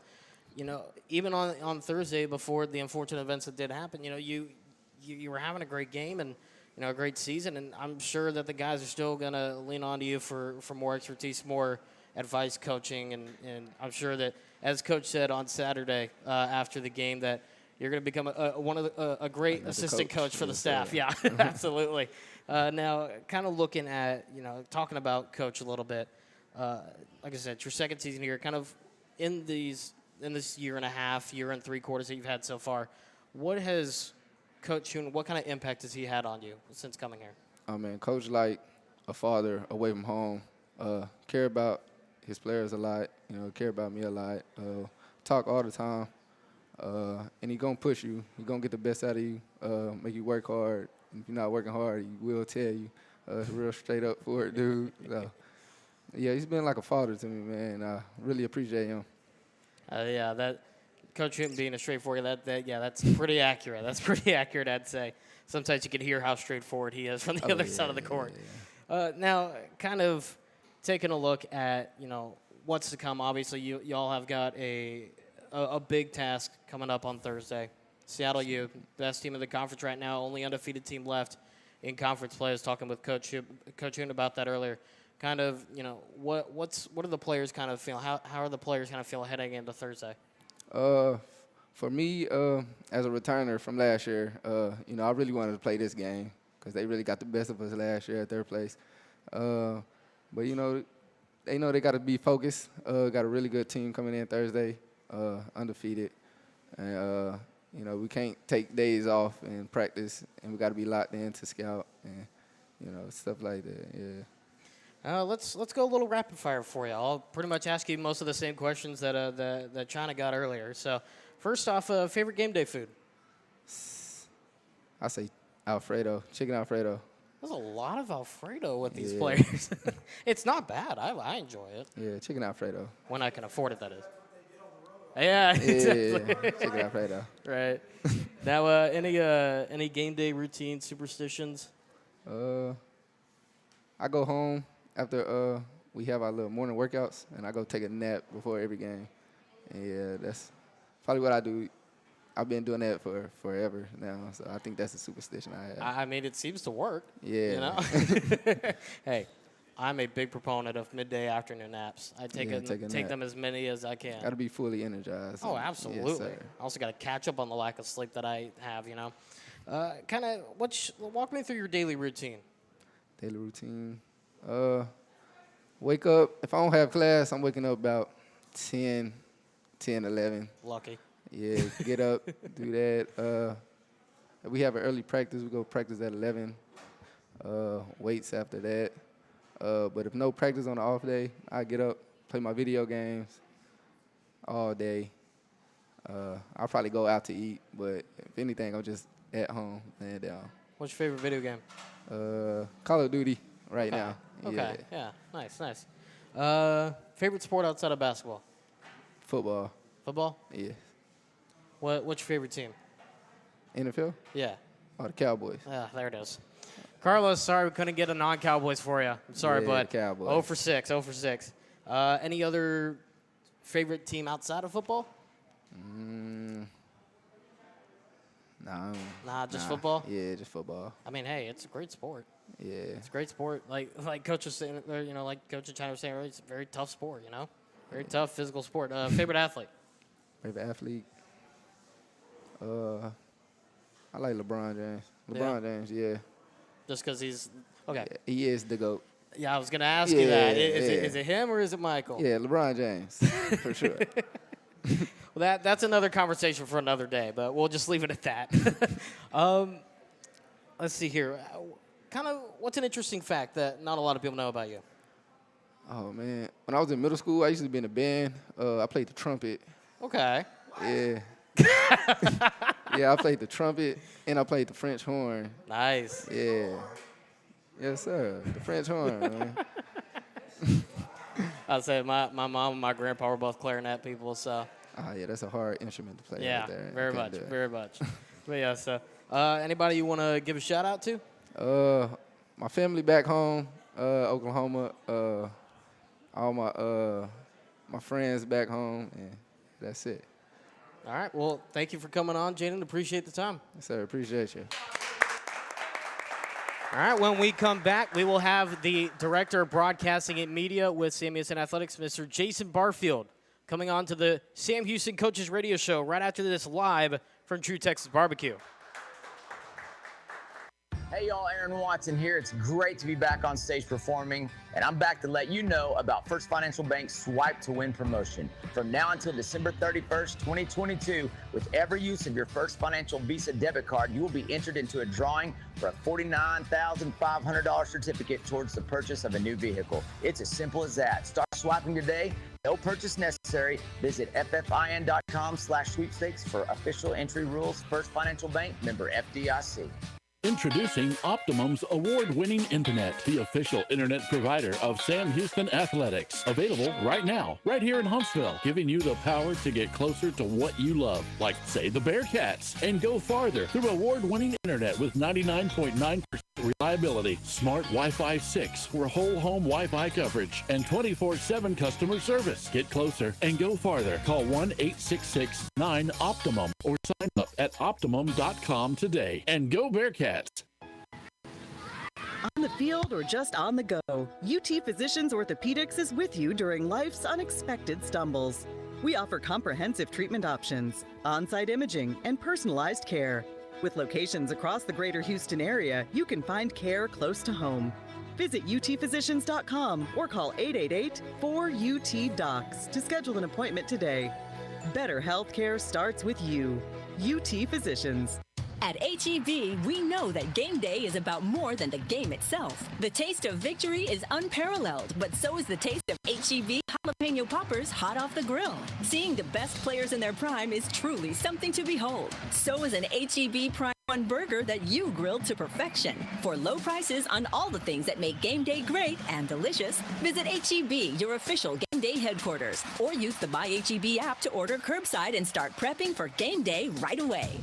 even on Thursday before the unfortunate events that did happen, you were having a great game and a great season, and I'm sure that the guys are still gonna lean on to you for more expertise, more advice, coaching, and I'm sure that, as Coach said on Saturday after the game, that you're going to become a great assistant coach for the staff. Yeah, absolutely. Now, kind of looking at, talking about Coach a little bit, like I said, it's your second season here, kind of in this year and a half, year and 3/4 that you've had so far. What has Coach Hooten, what kind of impact has he had on you since coming here? Oh, man, Coach like a father away from home, care about his players a lot, care about me a lot, talk all the time, and he gonna push you. He gonna get the best out of you, make you work hard. If you're not working hard, he will tell you. Real straight up for it, dude. So, yeah, he's been like a father to me, man. I really appreciate him. Yeah, that Coach Hooten being a straightforward, that's pretty accurate. That's pretty accurate, I'd say. Sometimes you can hear how straightforward he is from the other side of the court. Yeah. Now, kind of taking a look at, what's to come. Obviously, y'all have got a big task coming up on Thursday. Seattle U, best team in the conference right now, only undefeated team left in conference play. I was talking with Coach Hooten about that earlier. Kind of, what are the players kind of feeling? How are the players kind of feeling heading into Thursday? For me, as a returner from last year, I really wanted to play this game because they really got the best of us last year at their place. But, they know they got to be focused. Got a really good team coming in Thursday, undefeated. And, we can't take days off and practice, and we got to be locked in to scout and, stuff like that, yeah. Let's go a little rapid fire for you. I'll pretty much ask you most of the same questions that China got earlier. So, first off, favorite game day food? I say Alfredo, chicken Alfredo. There's a lot of Alfredo with these players. It's not bad. I enjoy it. Yeah, chicken Alfredo. When I can afford it, that is. Yeah, exactly. Yeah, chicken Alfredo. Right. Now, any game day routine superstitions? I go home after we have our little morning workouts, and I go take a nap before every game. And yeah, that's probably what I do. I've been doing that for forever now, so I think that's a superstition I have. I mean, it seems to work. Yeah. Hey, I'm a big proponent of midday afternoon naps. I take them as many as I can. Got to be fully energized. Oh, absolutely. Yes, sir. I also got to catch up on the lack of sleep that I have, Kind of, walk me through your daily routine. Daily routine. Wake up. If I don't have class, I'm waking up about 10, 11. Lucky. Yeah, get up, do that. If we have an early practice, we go practice at 11. Weights after that. But if no practice on the off day, I get up, play my video games all day. I'll probably go out to eat, but if anything, I'm just at home, laying down. What's your favorite video game? Call of Duty right now. Okay, yeah, nice. Favorite sport outside of basketball? Football. Football? Yeah. What's your favorite team? NFL? Yeah. Oh, the Cowboys. Yeah, there it is. Carlos, sorry we couldn't get a non-Cowboys for you. I'm sorry, bud. Cowboys. 0 for 6, 0 for 6. Any other favorite team outside of football? Nah, just football? Yeah, just football. I mean, hey, it's a great sport. Yeah. It's a great sport. Like Coach was saying, like Coach China was saying earlier, it's a very tough sport, Very tough physical sport. Favorite athlete? Favorite athlete? I like LeBron James. LeBron James, yeah. Just because he's okay. Yeah, he is the GOAT. Yeah, I was gonna ask you that. Is it him or is it Michael? Yeah, LeBron James for sure. Well, that's another conversation for another day, but we'll just leave it at that. Let's see here. Kind of, what's an interesting fact that not a lot of people know about you? Oh man, when I was in middle school, I used to be in a band. I played the trumpet. Okay. Yeah. Yeah, I played the trumpet and I played the French horn. Nice. Yeah. Yes, sir. The French horn, man. I'd say my mom and my grandpa were both clarinet people, so Yeah, that's a hard instrument to play Yeah, right there. very much, very much. But yeah, so anybody you want to give a shout out to? My family back home, Oklahoma. All my friends back home, and that's it. All right. Well, thank you for coming on, Jaden. Appreciate the time. Yes, sir. Appreciate you. All right, when we come back, we will have the Director of Broadcasting and Media with Sam Houston Athletics, Mr. Jason Barfield, coming on to the Sam Houston Coaches Radio Show right after this live from True Texas Barbecue. Hey y'all, Aaron Watson here. It's great to be back on stage performing, and I'm back to let you know about First Financial Bank's Swipe to Win promotion. From now until December 31st, 2022, with every use of your First Financial Visa debit card, you will be entered into a drawing for a $49,500 certificate towards the purchase of a new vehicle. It's as simple as that. Start swiping today. No purchase necessary. Visit ffin.com/sweepstakes for official entry rules. First Financial Bank, member FDIC. Introducing Optimum's award-winning internet, the official internet provider of Sam Houston Athletics. Available right now, right here in Huntsville, giving you the power to get closer to what you love, like, say, the Bearcats, and go farther through award-winning internet with 99.9% reliability, smart Wi-Fi 6 for whole home Wi-Fi coverage, and 24/7 customer service. Get closer and go farther. Call 1-866-9-OPTIMUM or sign up at optimum.com today. And go Bearcats! On the field or just on the go, UT Physicians Orthopedics is with you during life's unexpected stumbles. We offer comprehensive treatment options, on-site imaging, and personalized care. With locations across the greater Houston area, you can find care close to home. Visit utphysicians.com or call 888-4UT-DOCS to schedule an appointment today. Better healthcare starts with you. UT Physicians. At H-E-B, we know that game day is about more than the game itself. The taste of victory is unparalleled, but so is the taste of H-E-B jalapeno poppers hot off the grill. Seeing the best players in their prime is truly something to behold. So is an H-E-B Prime 1 burger that you grilled to perfection. For low prices on all the things that make game day great and delicious, visit H-E-B, your official game day headquarters, or use the Buy H-E-B app to order curbside and start prepping for game day right away.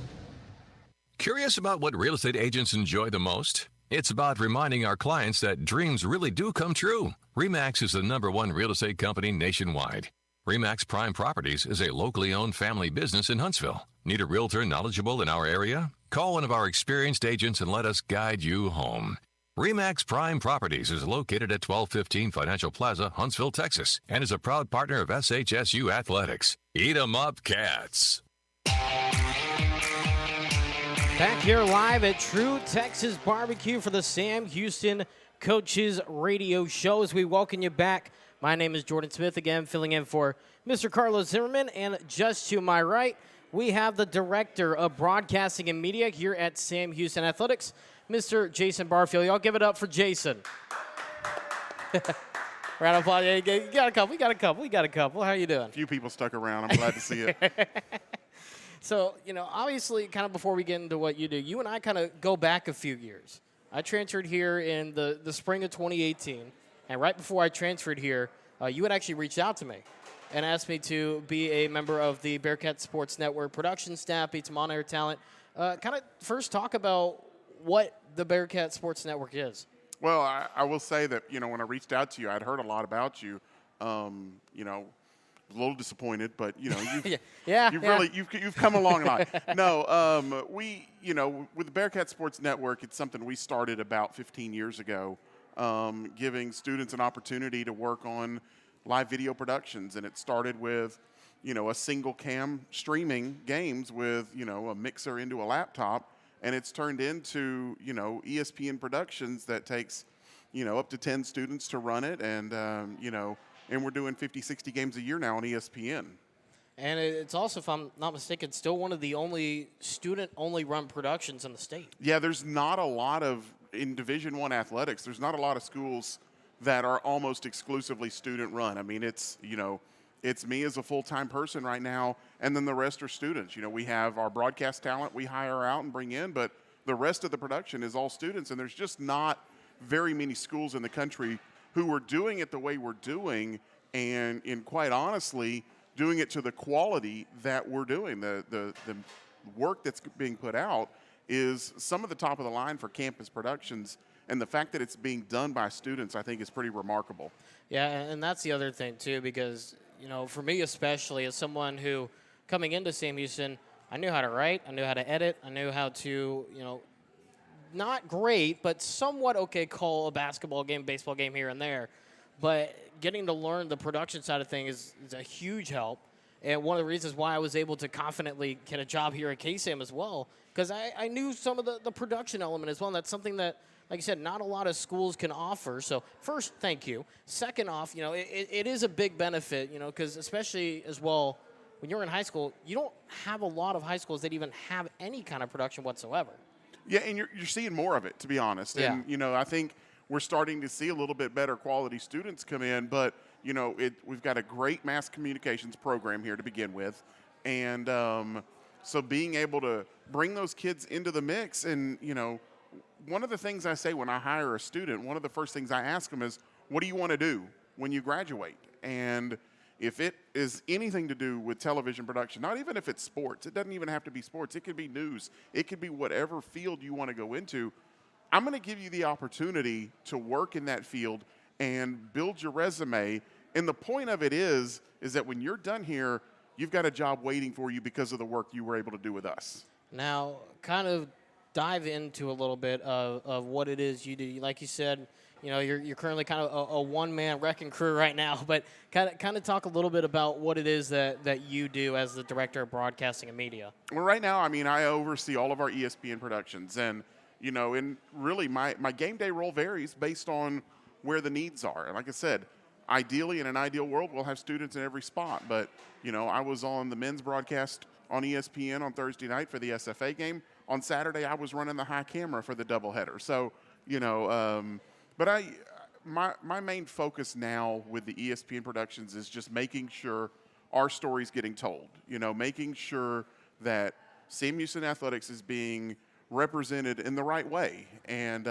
Curious about what real estate agents enjoy the most? It's about reminding our clients that dreams really do come true. RE/MAX is the #1 real estate company nationwide. RE/MAX Prime Properties is a locally owned family business in Huntsville. Need a realtor knowledgeable in our area? Call one of our experienced agents and let us guide you home. RE/MAX Prime Properties is located at 1215 Financial Plaza, Huntsville, Texas, and is a proud partner of SHSU Athletics. Eat 'em up, Cats. Back here live at True Texas Barbecue for the Sam Houston Coaches Radio Show. As we welcome you back, my name is Jordan Smith, again filling in for Mr. Carlos Zimmerman. And just to my right, we have the Director of Broadcasting and Media here at Sam Houston Athletics, Mr. Jason Barfield. Y'all give it up for Jason. Round of applause. You got a couple. How you doing? A few people stuck around. I'm glad to see it. So, obviously, kind of before we get into what you do, you and I kind of go back a few years. I transferred here in the spring of 2018, and right before I transferred here, you had actually reached out to me and asked me to be a member of the Bearcat Sports Network production staff, be some on-air talent. Kind of first talk about what the Bearcat Sports Network is. Well, I will say that, when I reached out to you, I'd heard a lot about you. A little disappointed, but you've come along a lot. No, with the Bearcat Sports Network, it's something we started about 15 years ago, giving students an opportunity to work on live video productions, and it started with a single cam streaming games with a mixer into a laptop, and it's turned into ESPN productions that takes up to 10 students to run it, and and we're doing 50, 60 games a year now on ESPN. And it's also, if I'm not mistaken, still one of the only student-only run productions in the state. Yeah, there's not a lot of, in Division I athletics, there's not a lot of schools that are almost exclusively student-run. I mean, it's me as a full-time person right now, and then the rest are students. We have our broadcast talent we hire out and bring in, but the rest of the production is all students, and there's just not very many schools in the country who are doing it the way we're doing, and quite honestly, doing it to the quality that we're doing. The work that's being put out is some of the top of the line for campus productions, and the fact that it's being done by students, I think, is pretty remarkable. Yeah, and that's the other thing, too, because, for me especially, as someone who, coming into Sam Houston, I knew how to write, I knew how to edit, I knew how to, not great, but somewhat okay call a basketball game, baseball game here and there. But getting to learn the production side of things is a huge help. And one of the reasons why I was able to confidently get a job here at KSAM as well, because I knew some of the production element as well. And that's something that, like you said, not a lot of schools can offer. So first, thank you. Second off, it is a big benefit, because especially as well, when you're in high school, you don't have a lot of high schools that even have any kind of production whatsoever. Yeah, and you're seeing more of it, to be honest. Yeah. And, I think we're starting to see a little bit better quality students come in, but, we've got a great mass communications program here to begin with. And so being able to bring those kids into the mix, and, one of the things I say when I hire a student, one of the first things I ask them is, what do you want to do when you graduate? And if it is anything to do with television production, not even if it's sports, it doesn't even have to be sports. It could be news. It could be whatever field you want to go into. I'm going to give you the opportunity to work in that field and build your resume. And the point of it is that when you're done here, you've got a job waiting for you because of the work you were able to do with us. Now, kind of dive into a little bit of what it is you do. Like you said, you're currently kind of a one-man wrecking crew right now, but kind of talk a little bit about what it is that you do as the director of broadcasting and media. Well, right now, I oversee all of our ESPN productions, and and really my game day role varies based on where the needs are. And like I said, ideally, in an ideal world, we'll have students in every spot. But I was on the men's broadcast on ESPN on Thursday night for the SFA game. On Saturday, I was running the high camera for the doubleheader. So but my main focus now with the ESPN productions is just making sure our story's getting told. Making sure that Sam Houston Athletics is being represented in the right way. And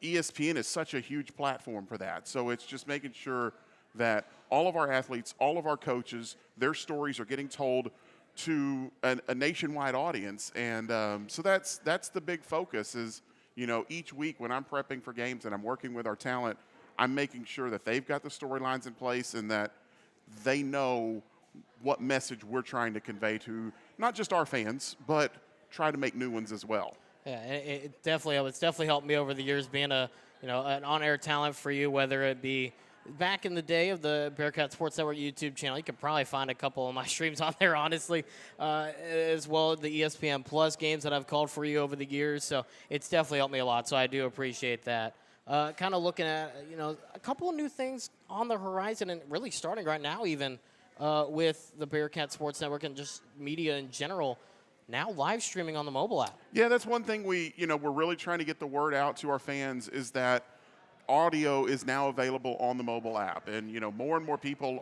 ESPN is such a huge platform for that. So it's just making sure that all of our athletes, all of our coaches, their stories are getting told to a nationwide audience. And so that's the big focus is, each week when I'm prepping for games and I'm working with our talent, I'm making sure that they've got the storylines in place and that they know what message we're trying to convey to not just our fans, but try to make new ones as well. Yeah, it's definitely helped me over the years being an on-air talent for you, whether it be back in the day of the Bearcat Sports Network YouTube channel. You could probably find a couple of my streams on there, honestly, as well as the ESPN Plus games that I've called for you over the years. So it's definitely helped me a lot, so I do appreciate that. Kind of looking at, a couple of new things on the horizon and really starting right now even with the Bearcat Sports Network and just media in general. Now live streaming on the mobile app. Yeah, that's one thing we're really trying to get the word out to our fans is that audio is now available on the mobile app. And, more and more people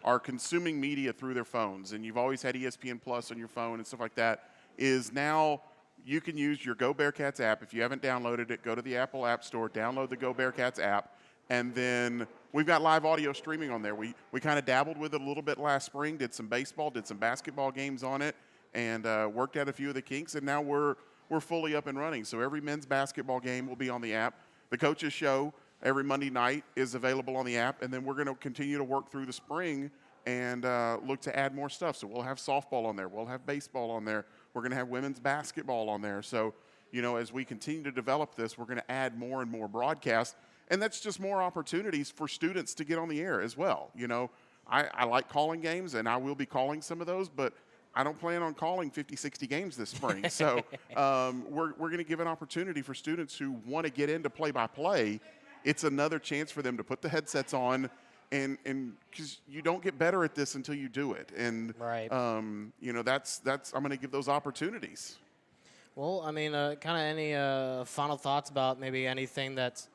are consuming media through their phones. And you've always had ESPN Plus on your phone and stuff like that. Is now you can use your Go Bearcats app. If you haven't downloaded it, go to the Apple App Store, download the Go Bearcats app. And then we've got live audio streaming on there. We kind of dabbled with it a little bit last spring, did some baseball, did some basketball games on it, and worked out a few of the kinks, and now we're fully up and running. So every men's basketball game will be on the app. The coaches show every Monday night is available on the app, and then we're going to continue to work through the spring and look to add more stuff. So we'll have softball on there. We'll have baseball on there. We're going to have women's basketball on there. So, as we continue to develop this, we're going to add more and more broadcasts, and that's just more opportunities for students to get on the air as well. I like calling games, and I will be calling some of those, but I don't plan on calling 50, 60 games this spring. So we're going to give an opportunity for students who want to get into play-by-play. It's another chance for them to put the headsets on, and because you don't get better at this until you do it. And, right. That's I'm going to give those opportunities. Well, kind of any final thoughts about maybe anything that's,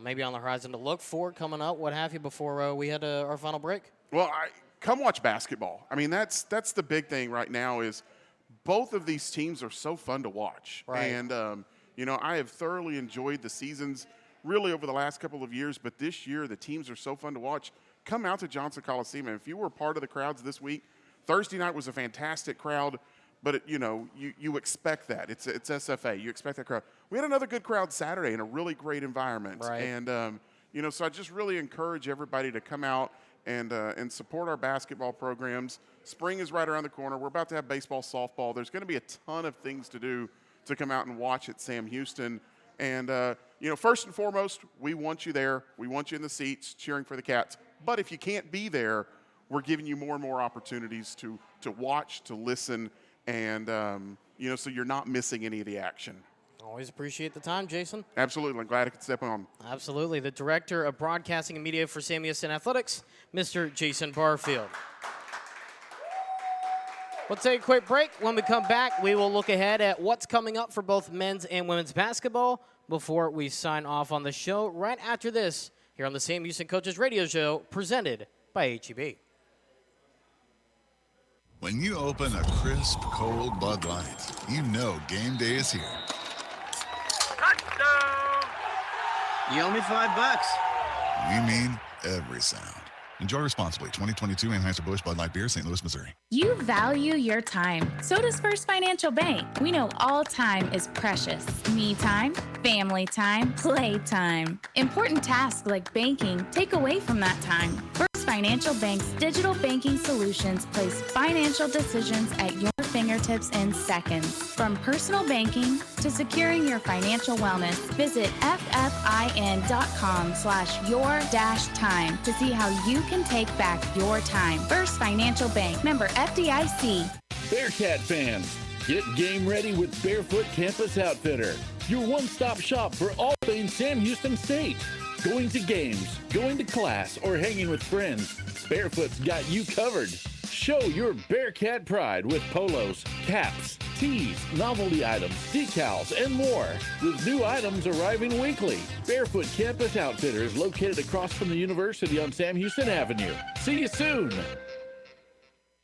maybe on the horizon to look for coming up, what have you, before we head to our final break? Well, come watch basketball. That's the big thing right now is both of these teams are so fun to watch. Right. And, I have thoroughly enjoyed the seasons really over the last couple of years, but this year the teams are so fun to watch. come out to Johnson Coliseum. And if you were part of the crowds this week, Thursday night was a fantastic crowd, but you expect that. It's SFA. You expect that crowd. We had another good crowd Saturday in a really great environment. Right. And, so I just really encourage everybody to come out and support our basketball programs. Spring is right around the corner. We're about to have baseball, softball. There's going to be a ton of things to do to come out and watch at Sam Houston. And, first and foremost, we want you there. We want you in the seats cheering for the Cats. But if you can't be there, we're giving you more and more opportunities to watch, to listen, and, so you're not missing any of the action. Always appreciate the time, Jason. Absolutely. I'm glad I could step on. Absolutely. The Director of Broadcasting and Media for Sam Houston Athletics, Mr. Jason Barfield. We'll take a quick break. When we come back, we will look ahead at what's coming up for both men's and women's basketball before we sign off on the show right after this here on the Sam Houston Coaches Radio Show presented by HEB. When you open a crisp, cold Bud Light, you know game day is here. You owe me $5. We mean every sound. Enjoy responsibly. 2022 Anheuser-Busch Bud Light Beer, St. Louis, Missouri. You value your time. So does First Financial Bank. We know all time is precious. Me time, family time, play time. Important tasks like banking take away from that time. First Financial Bank's digital banking solutions place financial decisions at your fingertips in seconds. From personal banking to securing your financial wellness, visit ffin.com/your-time to see how you can take back your time. First Financial Bank, member FDIC. Bearcat fans, get game ready with Barefoot Campus Outfitter, your one-stop shop for all things Sam Houston State. Going to games, going to class, or hanging with friends, Barefoot's got you covered. Show your Bearcat pride with polos, caps, tees, novelty items, decals, and more. With new items arriving weekly. Barefoot Campus Outfitter is located across from the university on Sam Houston Avenue. See you soon.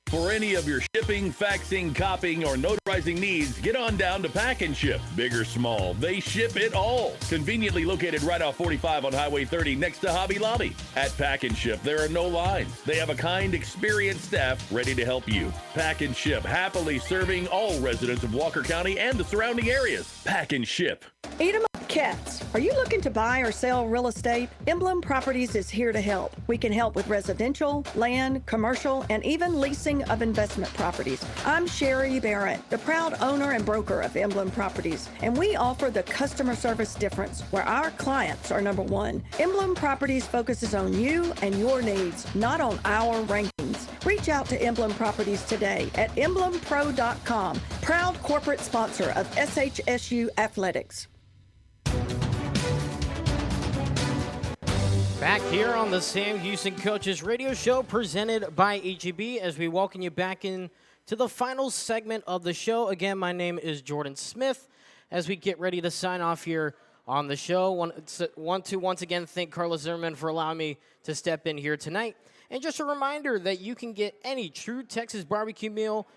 For any of your shipping, faxing, copying, or notarizing needs, get on down to Pack and Ship. Big or small, they ship it all. Conveniently located right off 45 on Highway 30 next to Hobby Lobby. At Pack and Ship, there are no lines. They have a kind, experienced staff ready to help you. Pack and Ship, happily serving all residents of Walker County and the surrounding areas. Pack and Ship. Eat 'em up, Cats. Are you looking to buy or sell real estate? Emblem Properties is here to help. We can help with residential, land, commercial, and even leasing of investment properties. I'm Sherry Barrett, the proud owner and broker of Emblem Properties, and we offer the customer service difference where our clients are number one. Emblem Properties focuses on you and your needs, not on our rankings. Reach out to Emblem Properties today at emblempro.com, proud corporate sponsor of SHSU Athletics. Back here on the Sam Houston Coaches Radio Show presented by HEB as we welcome you back in to the final segment of the show. Again, my name is Jordan Smith. As we get ready to sign off here on the show, want to once again thank Carlos Zimmerman for allowing me to step in here tonight. And just a reminder that you can get any True Texas barbecue meal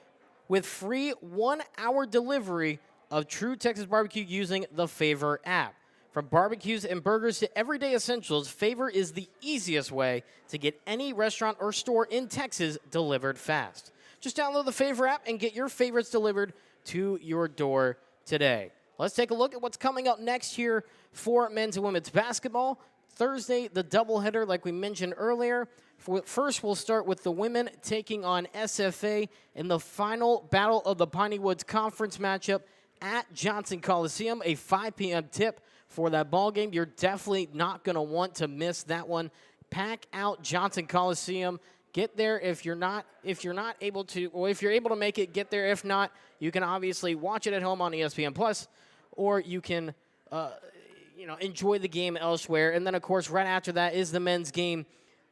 with free 1-hour delivery of True Texas Barbecue using the Favor app. From barbecues and burgers to everyday essentials, Favor is the easiest way to get any restaurant or store in Texas delivered fast. Just download the Favor app and get your favorites delivered to your door today. Let's take a look at what's coming up next here for men's and women's basketball. Thursday, the doubleheader, like we mentioned earlier. First, we'll start with the women taking on SFA in the final Battle of the Piney Woods Conference matchup at Johnson Coliseum, a 5 p.m. tip for that ball game. You're definitely not going to want to miss that one. Pack out Johnson Coliseum. Get there if you're not able to, or if you're able to make it, get there. If not, you can obviously watch it at home on ESPN Plus, or you can enjoy the game elsewhere. And then, of course, right after that is the men's game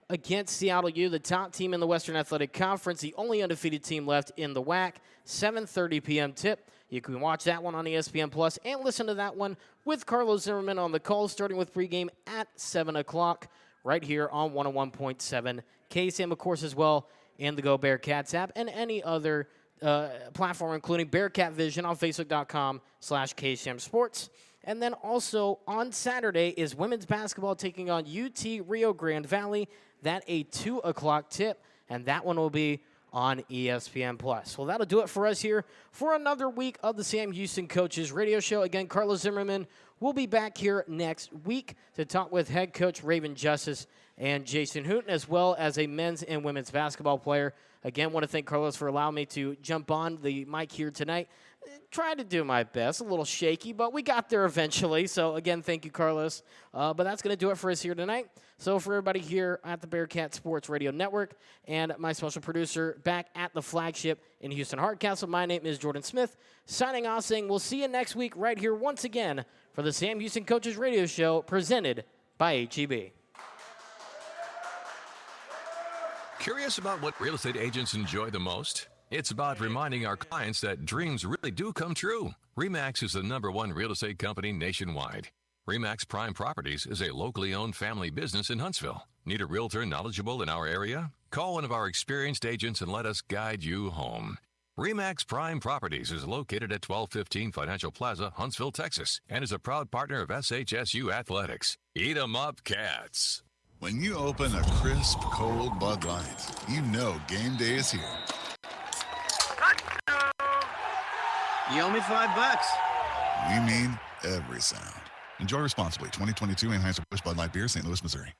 against Seattle U, the top team in the Western Athletic Conference, the only undefeated team left in the WAC. 7:30 p.m. tip. You can watch that one on ESPN Plus and listen to that one with Carlos Zimmerman on the call, starting with pregame at 7 o'clock right here on 101.7 KSAM, of course, as well, and the Go Bearcats app and any other platform, including Bearcat Vision on Facebook.com/KSAM Sports. And then also on Saturday is women's basketball taking on UT Rio Grande Valley. That a 2 o'clock tip, and that one will be on ESPN+. Well, that'll do it for us here for another week of the Sam Houston Coaches Radio Show. Again, Carlos Zimmerman will be back here next week to talk with head coach Ravon Justice and Jason Hooten, as well as a men's and women's basketball player. Again, want to thank Carlos for allowing me to jump on the mic here tonight. Tried to do my best, a little shaky, but we got there eventually. So, again, thank you, Carlos. But that's going to do it for us here tonight. So, for everybody here at the Bearcat Sports Radio Network and my special producer back at the flagship in Houston Hardcastle, my name is Jordan Smith, signing off saying we'll see you next week right here once again for the Sam Houston Coaches Radio Show presented by HEB. Curious about what real estate agents enjoy the most? It's about reminding our clients that dreams really do come true. RE/MAX is the #1 real estate company nationwide. RE/MAX Prime Properties is a locally owned family business in Huntsville. Need a realtor knowledgeable in our area? Call one of our experienced agents and let us guide you home. RE/MAX Prime Properties is located at 1215 Financial Plaza, Huntsville, Texas, and is a proud partner of SHSU Athletics. Eat 'em up, Cats. When you open a crisp, cold Bud Light, you know game day is here. You owe me $5. We mean every sound. Enjoy responsibly. 2022 Anheuser-Busch Bud Light Beer, St. Louis, Missouri.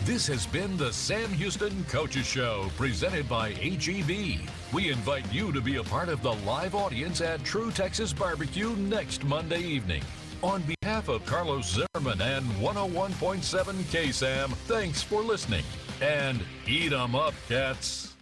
This has been the Sam Houston Coaches Show, presented by HEB. We invite you to be a part of the live audience at True Texas Barbecue next Monday evening. On behalf of Carlos Zimmerman and 101.7 KSAM, thanks for listening. And eat 'em up, Cats.